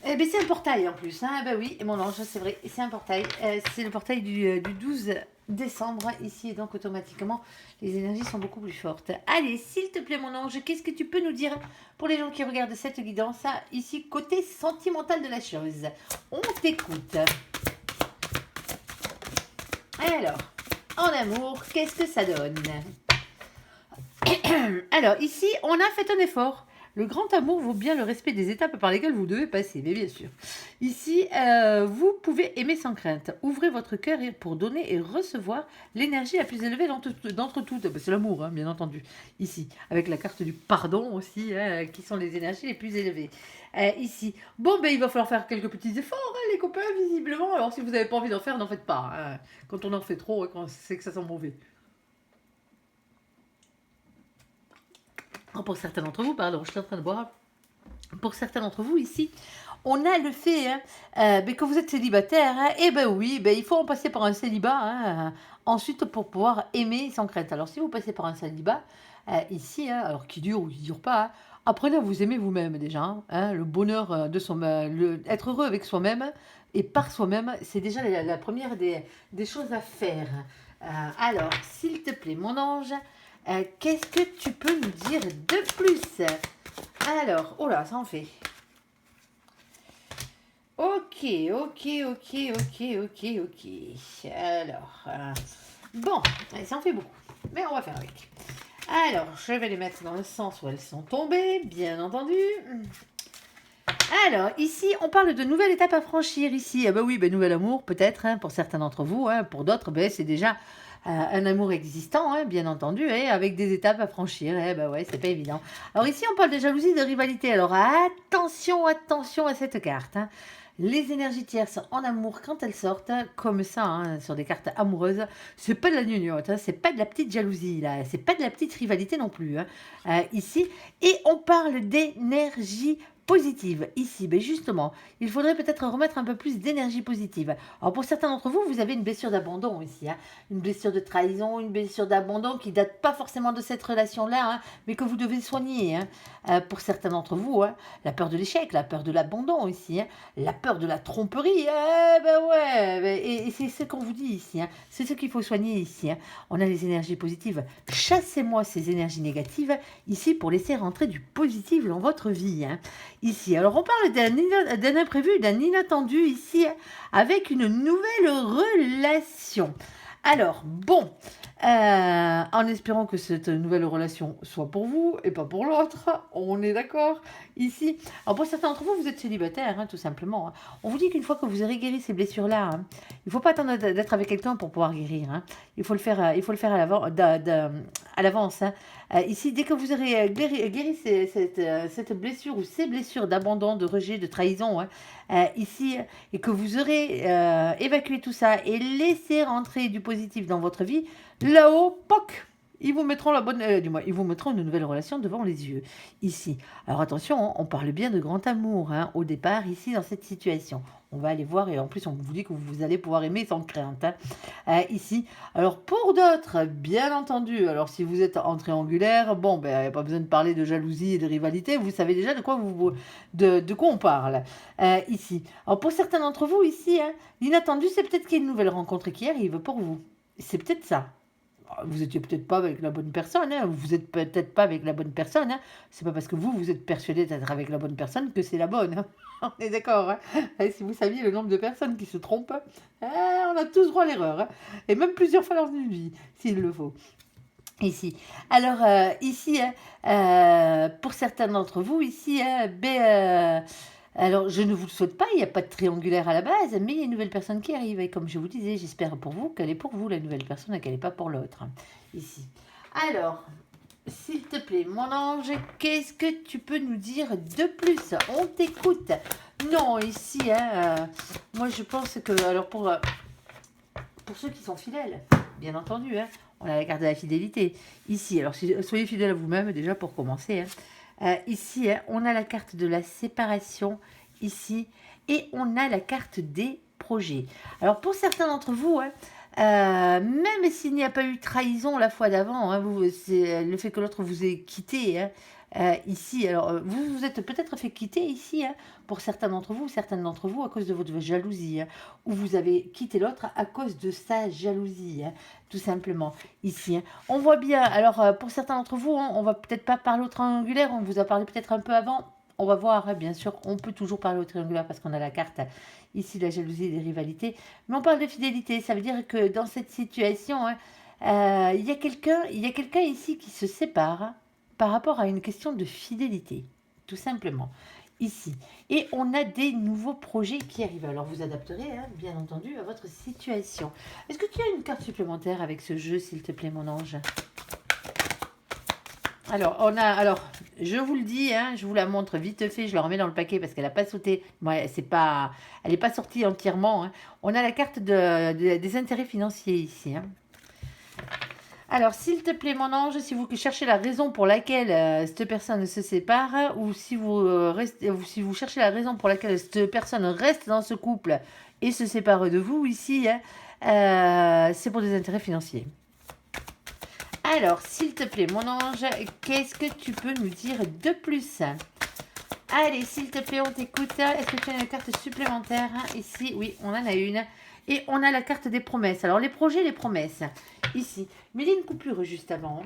Eh ben, c'est un portail en plus, hein. Ben oui, mon ange, c'est vrai, c'est un portail. C'est le portail du 12 décembre ici, et donc automatiquement, les énergies sont beaucoup plus fortes. Allez, s'il te plaît, mon ange, qu'est-ce que tu peux nous dire pour les gens qui regardent cette guidance, ici, côté sentimental de la chose? On t'écoute. Alors, en amour, qu'est-ce que ça donne? Alors, ici, on a fait un effort. Le grand amour vaut bien le respect des étapes par lesquelles vous devez passer, mais bien sûr. Ici, vous pouvez aimer sans crainte. Ouvrez votre cœur pour donner et recevoir l'énergie la plus élevée d'entre toutes. Ben, c'est l'amour, hein, bien entendu. Ici, avec la carte du pardon aussi, hein, qui sont les énergies les plus élevées. Ici, bon, ben, il va falloir faire quelques petits efforts, hein, les copains, visiblement. Alors, si vous n'avez pas envie d'en faire, n'en faites pas, hein. Quand on en fait trop, quand c'est que ça sent mauvais. Pour certains d'entre vous, pardon, je suis en train de boire. Pour certains d'entre vous ici, on a le fait, hein, que vous êtes célibataire, hein, et ben oui, ben, il faut en passer par un célibat, hein, ensuite pour pouvoir aimer sans crainte. Alors si vous passez par un célibat, ici, hein, alors qui dure ou qui dure pas, hein, apprenez à vous aimer vous-même déjà, hein, le bonheur de être heureux avec soi-même et par soi-même, c'est déjà la première des choses à faire. Alors, s'il te plaît, mon ange, qu'est-ce que tu peux nous dire de plus? Alors, oh là, ça en fait. Ok. Alors, bon, ça en fait beaucoup, mais on va faire avec. Alors, je vais les mettre dans le sens où elles sont tombées, bien entendu. Alors, ici, on parle de nouvelles étapes à franchir ici. Ah bah oui, ben, nouvel amour, peut-être, hein, pour certains d'entre vous, hein, pour d'autres, ben, c'est déjà un amour existant, hein, bien entendu, et avec des étapes à franchir. Eh ben ouais, c'est pas évident. Alors ici, on parle de jalousie, de rivalité. Alors attention à cette carte, hein. Les énergies tierces en amour, quand elles sortent, comme ça, hein, sur des cartes amoureuses, c'est pas de la gnognotte, hein, c'est pas de la petite jalousie, là, c'est pas de la petite rivalité non plus, hein, ici. Et on parle d'énergie positive. Ici, ben justement, il faudrait peut-être remettre un peu plus d'énergie positive. Alors pour certains d'entre vous, vous avez une blessure d'abandon ici, hein, une blessure de trahison, une blessure d'abandon qui date pas forcément de cette relation-là, hein, mais que vous devez soigner, hein. Pour certains d'entre vous, hein, la peur de l'échec, la peur de l'abandon ici, hein, la peur de la tromperie, ben ouais, et c'est ce qu'on vous dit ici, hein, c'est ce qu'il faut soigner ici, hein. On a les énergies positives. Chassez-moi ces énergies négatives ici pour laisser rentrer du positif dans votre vie, hein. Ici, alors on parle d'un imprévu, d'un inattendu ici, avec une nouvelle relation. Alors, bon, en espérant que cette nouvelle relation soit pour vous et pas pour l'autre, on est d'accord ici. Alors pour certains d'entre vous, vous êtes célibataire, hein, tout simplement, hein. On vous dit qu'une fois que vous aurez guéri ces blessures-là, hein, il ne faut pas attendre d'être avec quelqu'un pour pouvoir guérir, hein. Il faut le faire à l'avance, hein. Ici, dès que vous aurez guéri cette blessure ou ces blessures d'abandon, de rejet, de trahison, hein, ici, et que vous aurez évacué tout ça et laissé rentrer du positif dans votre vie, là-haut, poc, ils vous mettront ils vous mettront une nouvelle relation devant les yeux, ici. Alors attention, hein, on parle bien de grand amour, hein, au départ, ici, dans cette situation. On va aller voir, et en plus, on vous dit que vous allez pouvoir aimer sans crainte, hein, ici. Alors pour d'autres, bien entendu, alors si vous êtes en triangulaire, bon, ben, il n'y a pas besoin de parler de jalousie et de rivalité, vous savez déjà de quoi on parle, ici. Alors pour certains d'entre vous, ici, hein, l'inattendu, c'est peut-être qu'il y a une nouvelle rencontre qui arrive pour vous. C'est peut-être ça. Vous étiez peut-être pas avec la bonne personne, hein. Vous êtes peut-être pas avec la bonne personne, hein. C'est pas parce que vous êtes persuadé d'être avec la bonne personne que c'est la bonne, hein. On est d'accord, hein. Et si vous saviez le nombre de personnes qui se trompent, on a tous droit à l'erreur, hein. Et même plusieurs fois dans une vie, s'il le faut. Ici. Alors, ici, hein, pour certains d'entre vous, ici, hein, alors, je ne vous le souhaite pas, il n'y a pas de triangulaire à la base, mais il y a une nouvelle personne qui arrive. Et comme je vous disais, j'espère pour vous qu'elle est pour vous, la nouvelle personne, et qu'elle n'est pas pour l'autre. Ici. Alors, s'il te plaît, mon ange, qu'est-ce que tu peux nous dire de plus? On t'écoute. Non, ici, hein, moi je pense que, alors pour ceux qui sont fidèles, bien entendu, hein, on a la carte de la fidélité. Ici, alors soyez fidèles à vous-même déjà pour commencer, hein. Ici, hein, on a la carte de la séparation, ici, et on a la carte des projets. Alors, pour certains d'entre vous, hein, même s'il n'y a pas eu trahison la fois d'avant, hein, c'est le fait que l'autre vous ait quitté, hein, ici, alors vous vous êtes peut-être fait quitter ici, hein, pour certains d'entre vous, certaines d'entre vous, à cause de votre jalousie, hein, ou vous avez quitté l'autre à cause de sa jalousie, hein, tout simplement, ici, hein. On voit bien, alors pour certains d'entre vous, hein, on va peut-être pas parler au triangulaire, on vous a parlé peut-être un peu avant, on va voir, hein, bien sûr, on peut toujours parler au triangulaire parce qu'on a la carte, ici, la jalousie et des rivalités, mais on parle de fidélité, ça veut dire que dans cette situation, hein, il y a quelqu'un ici qui se sépare, hein, par rapport à une question de fidélité, tout simplement, ici. Et on a des nouveaux projets qui arrivent. Alors vous adapterez, hein, bien entendu, à votre situation. Est-ce que tu as une carte supplémentaire avec ce jeu, s'il te plaît, mon ange? Alors, je vous le dis, hein, je vous la montre vite fait, je la remets dans le paquet parce qu'elle n'a pas sauté. Ouais, elle n'est pas sortie entièrement, hein. On a la carte des intérêts financiers ici, hein. Alors, s'il te plaît, mon ange, si vous cherchez la raison pour laquelle cette personne se sépare, ou si si vous cherchez la raison pour laquelle cette personne reste dans ce couple et se sépare de vous, ici, hein, c'est pour des intérêts financiers. Alors, s'il te plaît, mon ange, qu'est-ce que tu peux nous dire de plus? Allez, s'il te plaît, on t'écoute. Est-ce que tu as une carte supplémentaire? Ici, oui, on en a une. Et on a la carte des promesses. Alors, les projets, les promesses. Ici. Mais il y a une coupure juste avant.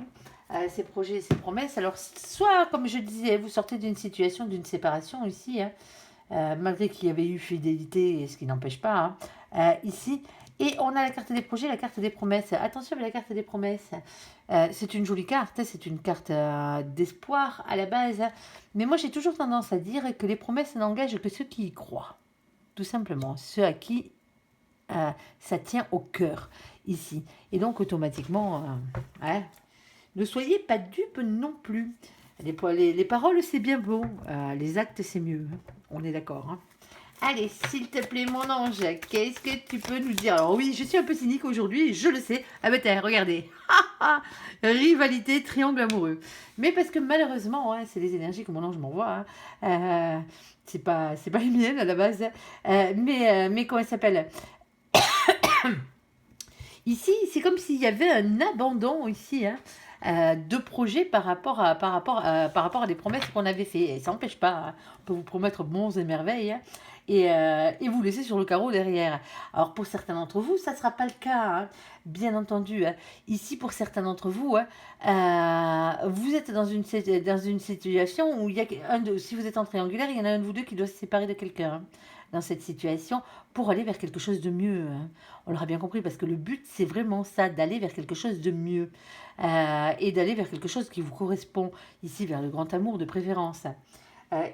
Ces projets et ces promesses. Alors, soit, comme je disais, vous sortez d'une situation, d'une séparation ici, hein, malgré qu'il y avait eu fidélité, ce qui n'empêche pas, hein, ici. Et on a la carte des projets, la carte des promesses. Attention avec la carte des promesses. C'est une jolie carte, hein, c'est une carte d'espoir à la base. Hein. Mais moi, j'ai toujours tendance à dire que les promesses n'engagent que ceux qui y croient. Tout simplement, ceux à qui ça tient au cœur, ici. Et donc, automatiquement, hein, ne soyez pas dupes non plus. Les paroles, c'est bien beau. Les actes, c'est mieux. Hein. On est d'accord, hein. Allez, s'il te plaît, mon ange, qu'est-ce que tu peux nous dire? Alors oui, je suis un peu cynique aujourd'hui, je le sais. Ah ben tiens, regardez. Rivalité, triangle amoureux. Mais parce que malheureusement, hein, c'est les énergies que mon ange m'envoie. Hein. C'est pas les miennes à la base. Mais comment elle s'appelle? Ici, c'est comme s'il y avait un abandon ici, hein, de projet par rapport à des promesses qu'on avait fait. Et ça n'empêche pas, hein, on peut vous promettre bons et merveilles, hein, et vous laisser sur le carreau derrière. Alors pour certains d'entre vous, ça ne sera pas le cas, hein, bien entendu. Hein. Ici, pour certains d'entre vous, hein, vous êtes dans une situation où il y a si vous êtes en triangulaire, il y en a un de vous deux qui doit se séparer de quelqu'un. Hein. dans cette situation pour aller vers quelque chose de mieux, hein. On l'aura bien compris, parce que le but, c'est vraiment ça, d'aller vers quelque chose de mieux. Et d'aller vers quelque chose qui vous correspond, ici, vers le grand amour de préférence.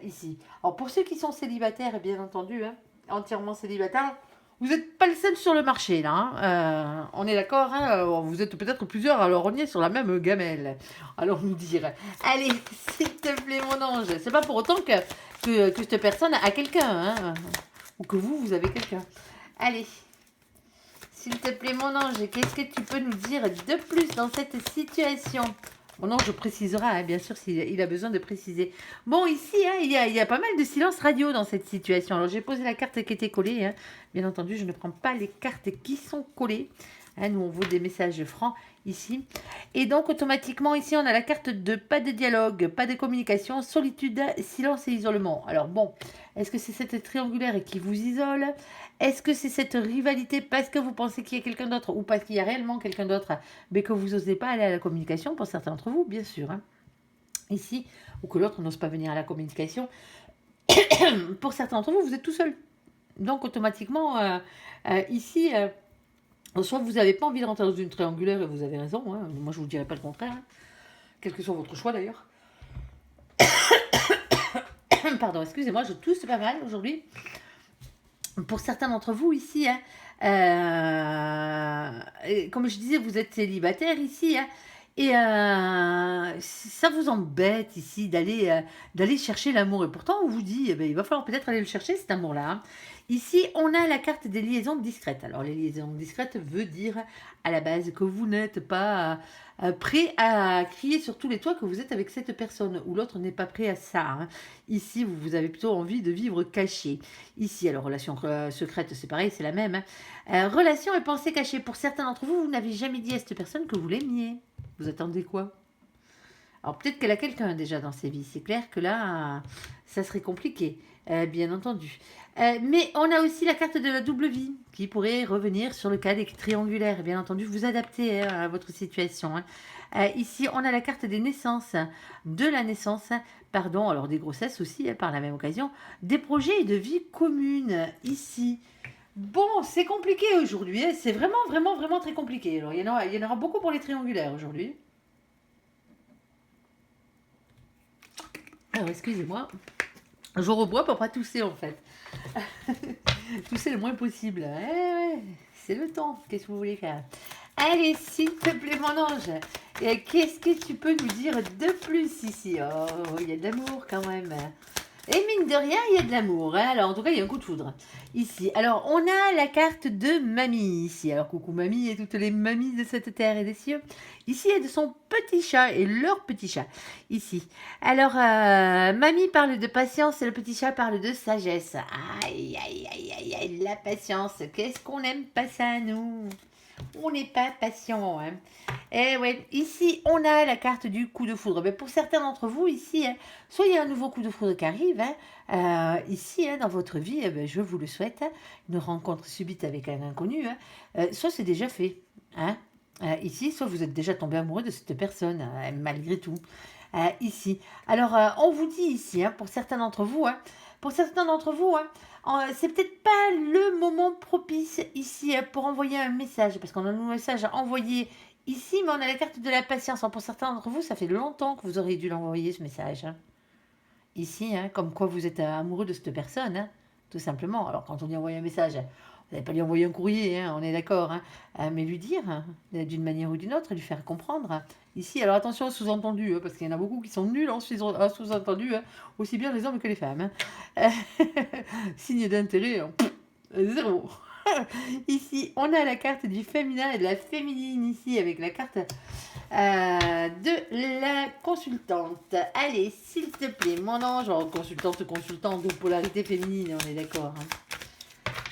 Ici. Alors, pour ceux qui sont célibataires, bien entendu, hein, entièrement célibataires, vous n'êtes pas le seul sur le marché, là, hein. On est d'accord, hein, vous êtes peut-être plusieurs à lorgner sur la même gamelle. Alors nous dire, allez, s'il te plaît, mon ange, c'est pas pour autant que cette personne a quelqu'un, hein, ou que vous avez quelqu'un. Allez, s'il te plaît, mon ange, qu'est-ce que tu peux nous dire de plus dans cette situation? Mon ange précisera, hein, bien sûr, s'il a besoin de préciser. Bon, ici, hein, il y a pas mal de silence radio dans cette situation. Alors, j'ai posé la carte qui était collée, hein. Bien entendu, je ne prends pas les cartes qui sont collées, hein. Nous, on vaut des messages francs ici. Et donc, automatiquement, ici, on a la carte de pas de dialogue, pas de communication, solitude, silence et isolement. Alors, bon, est-ce que c'est cette triangulaire qui vous isole? Est-ce que c'est cette rivalité parce que vous pensez qu'il y a quelqu'un d'autre ou parce qu'il y a réellement quelqu'un d'autre, mais que vous n'osez pas aller à la communication, pour certains d'entre vous, bien sûr, hein, ici, ou que l'autre n'ose pas venir à la communication. Pour certains d'entre vous, vous êtes tout seul. Donc, automatiquement, ici, soit vous n'avez pas envie de rentrer dans une triangulaire et vous avez raison, hein, moi je ne vous dirais pas le contraire, hein, quel que soit votre choix d'ailleurs. Pardon, excusez-moi, je tousse pas mal aujourd'hui. Pour certains d'entre vous ici, hein, comme je disais, vous êtes célibataire ici, hein, et ça vous embête ici d'aller chercher l'amour. Et pourtant, on vous dit, eh ben, il va falloir peut-être aller le chercher, cet amour-là, hein. Ici, on a la carte des liaisons discrètes. Alors, les liaisons discrètes veut dire à la base que vous n'êtes pas prêt à crier sur tous les toits que vous êtes avec cette personne, ou l'autre n'est pas prêt à ça, hein. Ici, vous avez plutôt envie de vivre caché. Ici, alors, relation secrète, c'est pareil, c'est la même, hein. Relation et pensée cachée. Pour certains d'entre vous, vous n'avez jamais dit à cette personne que vous l'aimiez. Vous attendez quoi? Alors, peut-être qu'elle a quelqu'un déjà dans ses vies. C'est clair que là, ça serait compliqué, bien entendu. Mais on a aussi la carte de la double vie qui pourrait revenir sur le cas des triangulaires. Bien entendu, vous adaptez, hein, à votre situation, hein. Ici, on a la carte des naissances, de la naissance, pardon, alors des grossesses aussi, hein, par la même occasion, des projets de vie commune, ici. Bon, c'est compliqué aujourd'hui, hein. C'est vraiment, vraiment, vraiment très compliqué. Alors, il y en aura beaucoup pour les triangulaires aujourd'hui. Alors, excusez-moi, je rebois pour pas tousser en fait. Tousser le moins possible. Ouais, c'est le temps. Qu'est-ce que vous voulez faire? Allez, s'il te plaît, mon ange. Et qu'est-ce que tu peux nous dire de plus ici? Oh, il y a de l'amour quand même. Et mine de rien, il y a de l'amour, hein. Alors, en tout cas, il y a un coup de foudre ici. Alors, on a la carte de mamie ici. Alors, coucou mamie et toutes les mamies de cette terre et des cieux. Ici, il y a de son petit chat et leur petit chat ici. Alors, mamie parle de patience et le petit chat parle de sagesse. Aïe, aïe, aïe, aïe, aïe, la patience. Qu'est-ce qu'on n'aime pas ça, nous? On n'est pas patient, hein. Et ouais, ici, on a la carte du coup de foudre. Mais pour certains d'entre vous, ici, hein, soit il y a un nouveau coup de foudre qui arrive, hein, ici, hein, dans votre vie, ben, je vous le souhaite, hein, une rencontre subite avec un inconnu, hein, soit c'est déjà fait, hein, ici, soit vous êtes déjà tombé amoureux de cette personne, malgré tout, ici. Alors, on vous dit ici, hein, pour certains d'entre vous, hein, c'est peut-être pas le moment propice ici, pour envoyer un message, parce qu'on a un message à envoyer ici, mais on a la carte de la patience. Alors, pour certains d'entre vous, ça fait longtemps que vous auriez dû l'envoyer, ce message, hein. Ici, hein, comme quoi vous êtes amoureux de cette personne, hein, tout simplement. Alors, quand on lui envoie un message, vous n'allez pas lui envoyer un courrier, hein, on est d'accord, hein, mais lui dire, hein, d'une manière ou d'une autre, lui faire comprendre, hein. Ici, alors attention aux sous-entendus, hein, parce qu'il y en a beaucoup qui sont nuls en sous-entendus, hein, aussi bien les hommes que les femmes, hein. Signe d'intérêt, hein, zéro. Ici, on a la carte du féminin et de la féminine ici, avec la carte de la consultante. Allez, s'il te plaît, mon ange. Alors, consultante de polarité féminine, on est d'accord, hein.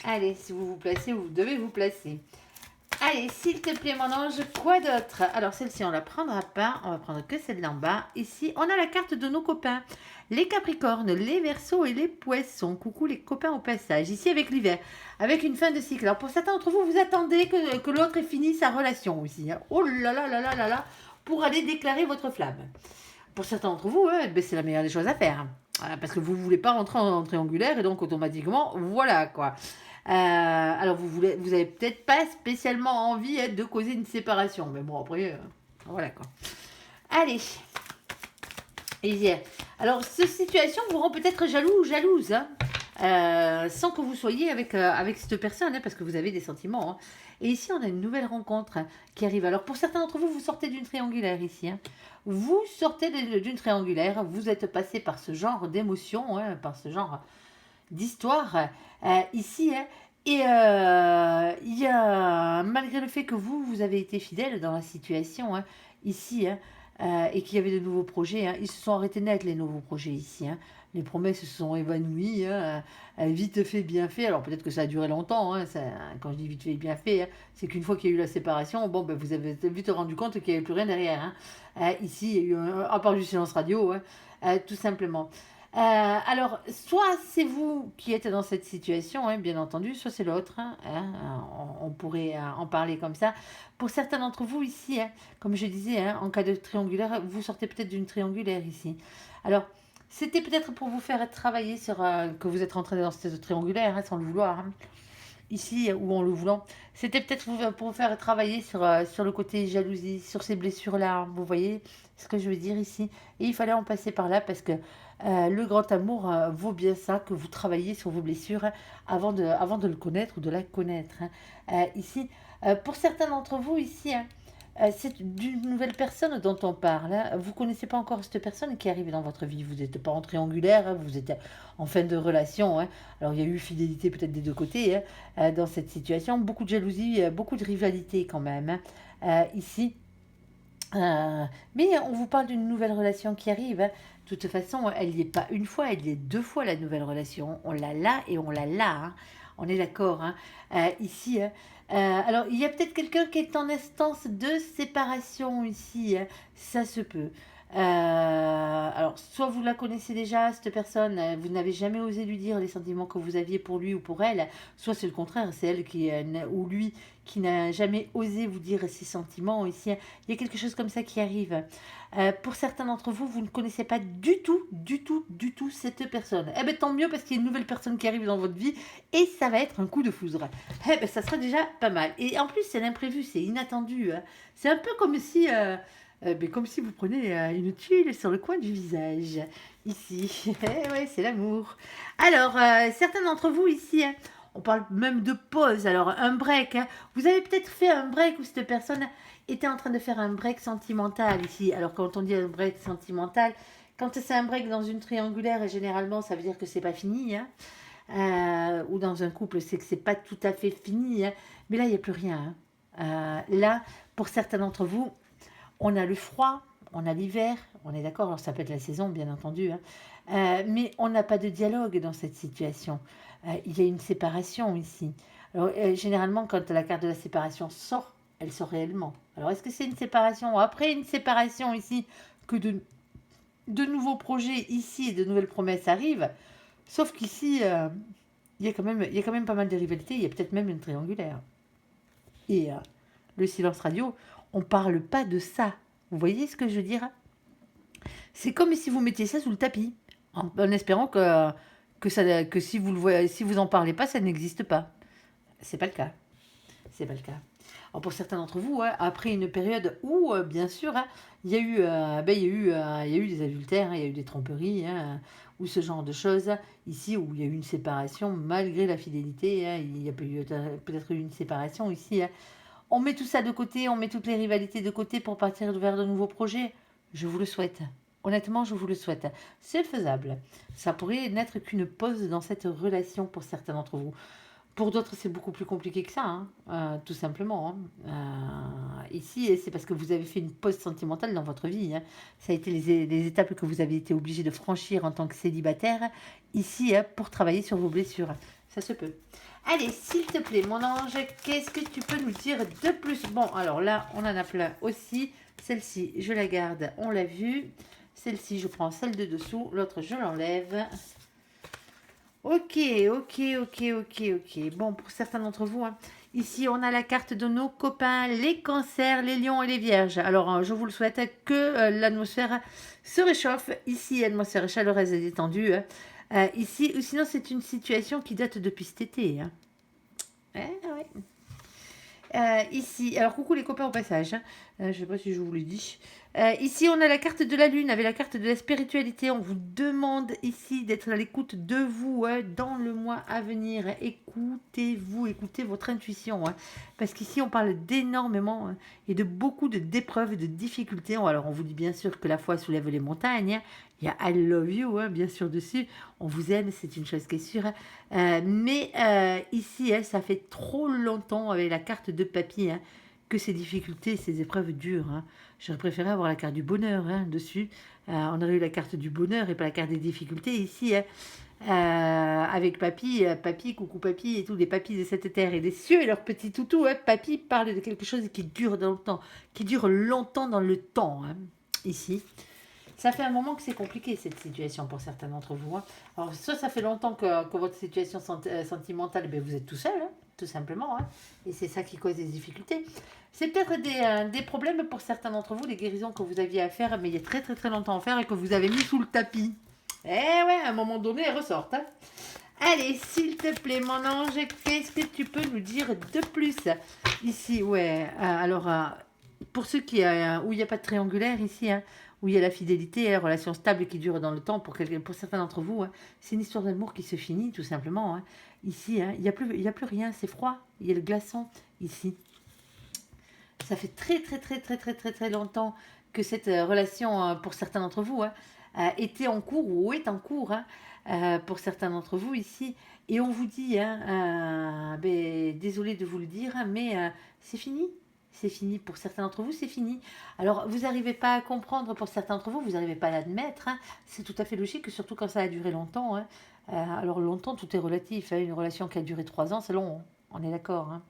Allez, si vous vous placez, vous devez vous placer. Allez, s'il te plaît, mon ange, quoi d'autre? Alors, celle-ci, on la prendra pas. On va prendre que celle-là en bas. Ici, on a la carte de nos copains. Les Capricornes, les Verseaux et les Poissons. Coucou les copains au passage. Ici, avec l'hiver, avec une fin de cycle. Alors, pour certains d'entre vous, vous attendez que l'autre ait fini sa relation aussi, hein. Oh là là là là là là, pour aller déclarer votre flamme. Pour certains d'entre vous, ben, c'est la meilleure des choses à faire, hein. Parce que vous ne voulez pas rentrer en triangulaire et donc automatiquement, voilà quoi. Alors vous avez peut-être pas spécialement envie de causer une séparation, mais bon après, voilà quoi. Allez. Et alors cette situation vous rend peut-être jaloux ou jalouse, hein, sans que vous soyez avec cette personne, hein, parce que vous avez des sentiments. Hein. Et ici on a une nouvelle rencontre qui arrive. Alors pour certains d'entre vous, vous sortez d'une triangulaire ici. Hein. Vous sortez d'une triangulaire, vous êtes passé par ce genre d'émotion, hein, par ce genre d'histoire ici. Hein, et il y a, malgré le fait que vous avez été fidèle dans la situation hein, ici, hein, et qu'il y avait de nouveaux projets, hein, ils se sont arrêtés net les nouveaux projets ici. Hein. Les promesses se sont évanouies, hein, vite fait, bien fait. Alors peut-être que ça a duré longtemps, hein, ça, quand je dis vite fait, bien fait, hein, c'est qu'une fois qu'il y a eu la séparation, bon, ben, vous avez vite rendu compte qu'il n'y avait plus rien derrière. Hein. Ici, il y a eu à part du silence radio, hein, tout simplement. Alors, soit c'est vous qui êtes dans cette situation, hein, bien entendu, soit c'est l'autre. Hein, on pourrait en parler comme ça. Pour certains d'entre vous ici, hein, comme je disais, hein, en cas de triangulaire, vous sortez peut-être d'une triangulaire ici. Alors, c'était peut-être pour vous faire travailler sur que vous êtes rentré dans cette triangulaire, hein, sans le vouloir. Hein, ici, ou en le voulant. C'était peut-être pour vous faire travailler sur le côté jalousie, sur ces blessures-là. Vous voyez ce que je veux dire ici. Et il fallait en passer par là parce que le grand amour vaut bien ça, que vous travaillez sur vos blessures avant de le connaître ou de la connaître. Hein. Ici, pour certains d'entre vous, ici, hein, c'est d'une nouvelle personne dont on parle. Hein. Vous ne connaissez pas encore cette personne qui arrive dans votre vie. Vous n'êtes pas en triangulaire, hein, vous êtes en fin de relation. Hein. Alors, il y a eu fidélité peut-être des deux côtés dans cette situation. Beaucoup de jalousie, beaucoup de rivalité quand même. Hein. Ici, mais on vous parle d'une nouvelle relation qui arrive. Hein. De toute façon, elle n'y est pas une fois, elle y est deux fois la nouvelle relation. On l'a là et on l'a là. Hein. On est d'accord. Hein. Ici, hein. Alors il y a peut-être quelqu'un qui est en instance de séparation ici. Hein. Ça se peut. Alors, soit vous la connaissez déjà, cette personne, vous n'avez jamais osé lui dire les sentiments que vous aviez pour lui ou pour elle, soit c'est le contraire, c'est elle qui, ou lui qui n'a jamais osé vous dire ses sentiments. Ici, il y a quelque chose comme ça qui arrive. Pour certains d'entre vous, vous ne connaissez pas du tout, du tout, du tout cette personne. Eh bien, tant mieux parce qu'il y a une nouvelle personne qui arrive dans votre vie et ça va être un coup de foudre. Eh bien, ça sera déjà pas mal. Et en plus, c'est l'imprévu, c'est inattendu. Hein. C'est un peu comme si... mais comme si vous prenez une tuile sur le coin du visage. Ici. Ouais, c'est l'amour. Alors, certains d'entre vous ici, hein, on parle même de pause. Alors, un break. Hein. Vous avez peut-être fait un break où cette personne était en train de faire un break sentimental ici. Alors, quand on dit un break sentimental, quand c'est un break dans une triangulaire, généralement, ça veut dire que c'est pas fini. Hein. Ou dans un couple, c'est que c'est pas tout à fait fini. Hein. Mais là, il n'y a plus rien. Hein. Là, pour certains d'entre vous, on a le froid, on a l'hiver, on est d'accord, alors ça peut être la saison bien entendu, hein, mais on n'a pas de dialogue dans cette situation. Il y a une séparation ici. Alors, généralement, quand la carte de la séparation sort, elle sort réellement. Alors, est-ce que c'est une séparation après une séparation ici que de nouveaux projets ici et de nouvelles promesses arrivent? Sauf qu'ici, il y a quand même pas mal de rivalités, il y a peut-être même une triangulaire. Et le silence radio, on parle pas de ça. Vous voyez ce que je veux dire? C'est comme si vous mettiez ça sous le tapis, en espérant que si vous le voyez, si vous en parlez pas, ça n'existe pas. C'est pas le cas. C'est pas le cas. Alors pour certains d'entre vous, hein, après une période où, bien sûr, hein, il y a eu des adultères, hein, il y a eu des tromperies, hein, ou ce genre de choses, ici où il y a eu une séparation malgré la fidélité, hein, il y a peut-être eu une séparation ici. Hein. On met tout ça de côté, on met toutes les rivalités de côté pour partir vers de nouveaux projets. Je vous le souhaite. Honnêtement, je vous le souhaite. C'est faisable. Ça pourrait n'être qu'une pause dans cette relation pour certains d'entre vous. Pour d'autres, c'est beaucoup plus compliqué que ça, hein, tout simplement. Hein. Ici, c'est parce que vous avez fait une pause sentimentale dans votre vie. Hein. Ça a été les étapes que vous avez été obligé de franchir en tant que célibataire, ici, hein, pour travailler sur vos blessures. Ça se peut. Allez, s'il te plaît, mon ange, qu'est-ce que tu peux nous dire de plus? Bon, alors là, on en a plein aussi. Celle-ci, je la garde, on l'a vue. Celle-ci, je prends celle de dessous. L'autre, je l'enlève. Ok, ok, ok, ok, ok. Bon, pour certains d'entre vous, hein, ici, on a la carte de nos copains, les cancers, les lions et les vierges. Alors, je vous le souhaite que l'atmosphère se réchauffe. Ici, atmosphère chaleureuse et détendue, hein. Ici, ou sinon, c'est une situation qui date depuis cet été, hein. Ouais. Ici, alors coucou les copains au passage, hein. Je sais pas si je vous l'ai dit. Ici, on a la carte de la lune avec la carte de la spiritualité. On vous demande ici d'être à l'écoute de vous, hein, dans le mois à venir. Écoutez-vous, écoutez votre intuition, hein, parce qu'ici, on parle d'énormément, hein, et de beaucoup d'épreuves, de difficultés. Alors, on vous dit bien sûr que la foi soulève les montagnes, hein. Il y a I love you, hein, bien sûr, dessus. On vous aime, c'est une chose qui est sûre, hein. Mais ici, hein, ça fait trop longtemps avec la carte de papy, hein, que ces difficultés, ces épreuves durent, hein. J'aurais préféré avoir la carte du bonheur, hein, dessus. On aurait eu la carte du bonheur et pas la carte des difficultés ici, hein. Avec papy, papy, coucou papy et tous les papys de cette terre et des cieux et leurs petits toutous, hein. Papy parle de quelque chose qui dure dans le temps, qui dure longtemps dans le temps, hein, ici. Ça fait un moment que c'est compliqué cette situation pour certains d'entre vous, hein. Alors, soit ça fait longtemps que votre situation sentimentale, ben, vous êtes tout seul, hein, tout simplement, hein, et c'est ça qui cause des difficultés. C'est peut-être des problèmes pour certains d'entre vous, des guérisons que vous aviez à faire, mais il y a très très très longtemps à faire et que vous avez mis sous le tapis. Eh ouais, à un moment donné, elles ressortent, hein. Allez, s'il te plaît, mon ange, qu'est-ce que tu peux nous dire de plus ici? Ouais, alors, pour ceux qui, où il n'y a pas de triangulaire ici, hein, où il y a la fidélité, la relation stable qui dure dans le temps, pour certains d'entre vous, hein, c'est une histoire d'amour qui se finit tout simplement, hein. Ici, hein, il y a plus rien, c'est froid, il y a le glaçon ici. Ça fait très très très très très très très longtemps que cette relation, pour certains d'entre vous, hein, était en cours ou est en cours, hein, pour certains d'entre vous ici. Et on vous dit, hein, ben, désolé de vous le dire, hein, mais c'est fini. C'est fini. Pour certains d'entre vous, c'est fini. Alors, vous n'arrivez pas à comprendre pour certains d'entre vous, vous n'arrivez pas à l'admettre, hein. C'est tout à fait logique, surtout quand ça a duré longtemps, hein. Alors, longtemps, tout est relatif, hein. Une relation qui a duré 3 ans, c'est long, hein. On est d'accord, hein.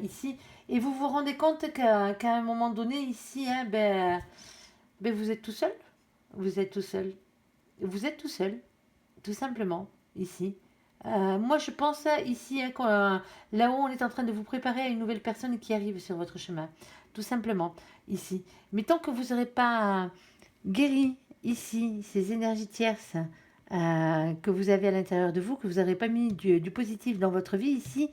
Ici. Et vous vous rendez compte qu'à un moment donné, ici, hein, ben, vous êtes tout seul. Vous êtes tout seul. Vous êtes tout seul, tout simplement, ici. Moi, je pense ici, hein, là-haut, on est en train de vous préparer à une nouvelle personne qui arrive sur votre chemin. Tout simplement, ici. Mais tant que vous n'aurez pas guéri, ici, ces énergies tierces que vous avez à l'intérieur de vous, que vous n'aurez pas mis du positif dans votre vie, ici,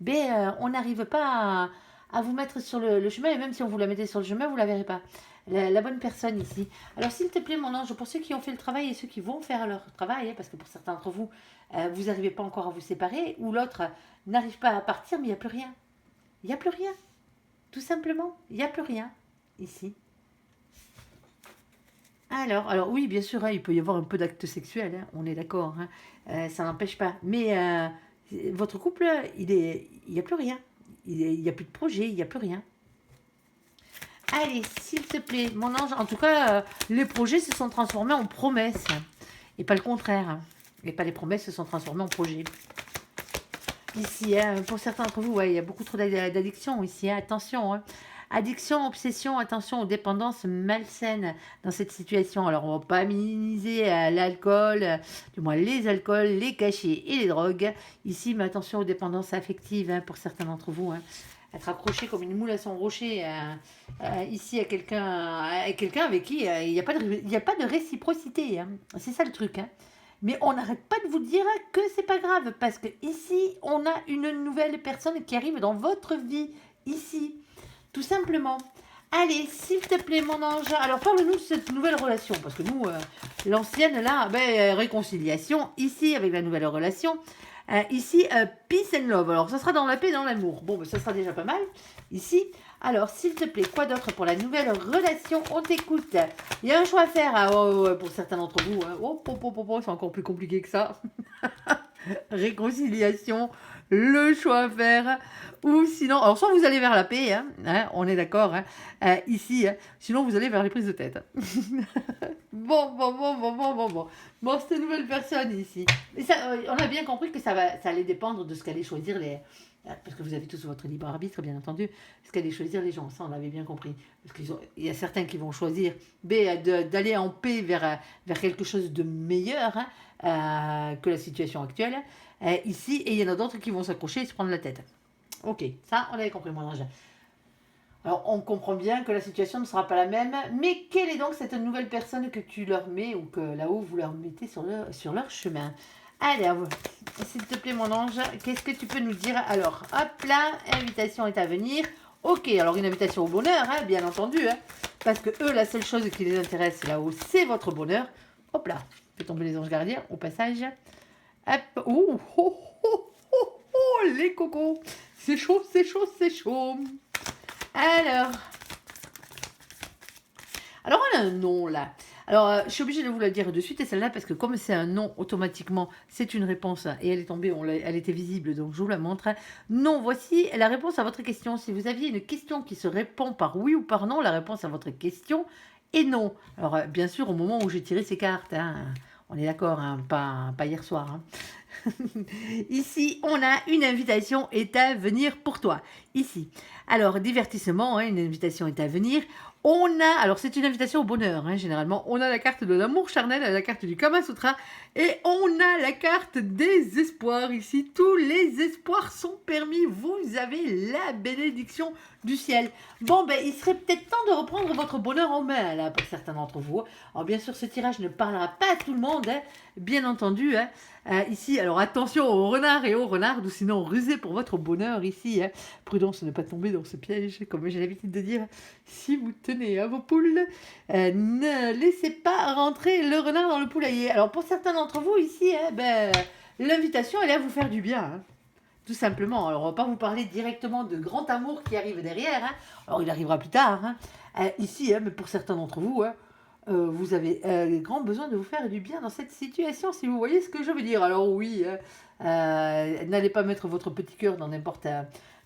ben, on n'arrive pas à vous mettre sur le chemin, et même si on vous la mettait sur le chemin, vous ne la verrez pas. La bonne personne ici. Alors, s'il te plaît, mon ange, pour ceux qui ont fait le travail et ceux qui vont faire leur travail, hein, parce que pour certains d'entre vous, vous n'arrivez pas encore à vous séparer, ou l'autre n'arrive pas à partir, mais il n'y a plus rien. Il n'y a plus rien. Tout simplement, il n'y a plus rien ici. Alors oui, bien sûr, hein, il peut y avoir un peu d'actes sexuels, hein, on est d'accord, hein, ça n'empêche pas. Mais votre couple, il n'y a plus rien. Il n'y a plus de projet, il n'y a plus rien. Allez, s'il te plaît, mon ange, en tout cas, les projets se sont transformés en promesses. Et pas le contraire, hein. Et pas les promesses se sont transformées en projets. Ici, hein, pour certains d'entre vous, ouais, il y a beaucoup trop d'addiction ici, hein, attention, hein. Addiction, obsession, attention aux dépendances malsaines dans cette situation. Alors, on ne va pas minimiser l'alcool, du moins les alcools, les cachets et les drogues. Ici, mais attention aux dépendances affectives, hein, pour certains d'entre vous, hein. Être accroché comme une moule à son rocher, ici à quelqu'un avec qui il n'y a, a pas de réciprocité, hein. C'est ça le truc, hein. Mais on n'arrête pas de vous dire que c'est pas grave, parce que ici, on a une nouvelle personne qui arrive dans votre vie, ici, tout simplement. Allez, s'il te plaît, mon ange, alors parle-nous de cette nouvelle relation, parce que nous, l'ancienne, là, ben, réconciliation, ici, avec la nouvelle relation, ici, peace and love, alors ça sera dans la paix et dans l'amour, bon, ben, ça sera déjà pas mal, ici. Alors, s'il te plaît, quoi d'autre pour la nouvelle relation? On t'écoute. Il y a un choix à faire, hein, pour certains d'entre vous, hein. C'est encore plus compliqué que ça. Réconciliation, le choix à faire. Ou sinon, alors soit vous allez vers la paix, hein, on est d'accord, hein, ici, hein, sinon vous allez vers les prises de tête. Bon. Bon, cette nouvelle personne ici. Et ça, on a bien compris que ça allait dépendre de ce qu'allait choisir parce que vous avez tous votre libre arbitre, bien entendu, ce qu'allez choisir les gens, ça on l'avait bien compris. Parce qu'il y a certains qui vont choisir d'aller en paix vers quelque chose de meilleur que la situation actuelle, ici, et il y en a d'autres qui vont s'accrocher et se prendre la tête. Ok, ça on avait compris, mon ange. Alors, on comprend bien que la situation ne sera pas la même, mais quelle est donc cette nouvelle personne que tu leur mets ou que là-haut vous leur mettez sur leur chemin? Alors, s'il te plaît, mon ange, qu'est-ce que tu peux nous dire? Alors, hop là, invitation est à venir. Ok, alors une invitation au bonheur, bien entendu, parce que eux, la seule chose qui les intéresse là-haut, c'est votre bonheur. Hop là, fais tomber les anges gardiens au passage. Hop, oh, oh, oh, oh, oh, les cocos, c'est chaud, c'est chaud, c'est chaud. Alors on a un nom là. Alors je suis obligée de vous la dire de suite et celle-là parce que comme c'est un nom automatiquement, c'est une réponse et elle est tombée, elle était visible donc je vous la montre. Non, voici la réponse à votre question. Si vous aviez une question qui se répond par oui ou par non, la réponse à votre question est non. Alors bien sûr au moment où j'ai tiré ces cartes, on est d'accord, pas hier soir. Ici, on a une invitation est à venir pour toi. Ici. Alors, divertissement, une invitation est à venir. On a, alors c'est une invitation au bonheur, généralement. On a la carte de l'amour charnel, la carte du Kama Sutra, et on a la carte des espoirs ici. Tous les espoirs sont permis. Vous avez la bénédiction du ciel. Bon, ben, il serait peut-être temps de reprendre votre bonheur en main, là, pour certains d'entre vous. Alors, bien sûr, ce tirage ne parlera pas à tout le monde, bien entendu. Ici, alors attention aux renards et aux renardes, ou sinon rusez pour votre bonheur ici. Prudence de ne pas tomber dans ce piège, comme j'ai l'habitude de dire. Si vous tenez à vos poules, ne laissez pas rentrer le renard dans le poulailler. Alors pour certains d'entre vous ici, l'invitation elle est à vous faire du bien. Tout simplement. Alors on va pas vous parler directement de grand amour qui arrive derrière. Alors il arrivera plus tard. Ici, mais pour certains d'entre vous, vous avez grand besoin de vous faire du bien dans cette situation, si vous voyez ce que je veux dire. Alors oui, n'allez pas mettre votre petit cœur dans n'importe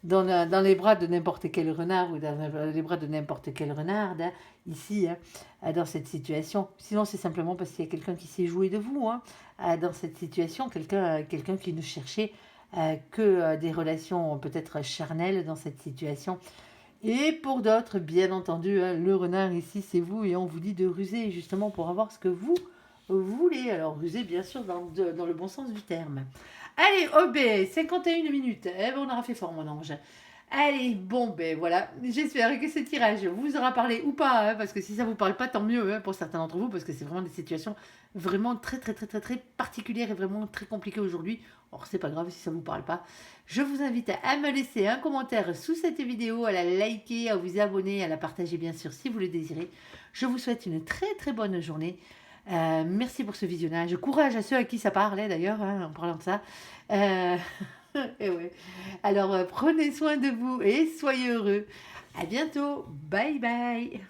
dans les bras de n'importe quel renard ou dans les bras de n'importe quelle renarde, ici, dans cette situation. Sinon, c'est simplement parce qu'il y a quelqu'un qui s'est joué de vous, dans cette situation, quelqu'un qui ne cherchait que des relations peut-être charnelles dans cette situation. Et pour d'autres, bien entendu, le renard ici, c'est vous, et on vous dit de ruser justement pour avoir ce que vous voulez. Alors, ruser, bien sûr, dans le bon sens du terme. Allez, OB, 51 minutes. On aura fait fort, mon ange. Allez, bon, ben voilà. J'espère que ce tirage vous aura parlé ou pas, parce que si ça vous parle pas, tant mieux pour certains d'entre vous, parce que c'est vraiment des situations vraiment très, très, très, très, très particulières et vraiment très compliquées aujourd'hui. Or, c'est pas grave si ça vous parle pas. Je vous invite à me laisser un commentaire sous cette vidéo, à la liker, à vous abonner, à la partager bien sûr si vous le désirez. Je vous souhaite une très, très bonne journée. Merci pour ce visionnage. Courage à ceux à qui ça parlait d'ailleurs, en parlant de ça. Et ouais. Alors, prenez soin de vous et soyez heureux. À bientôt. Bye bye.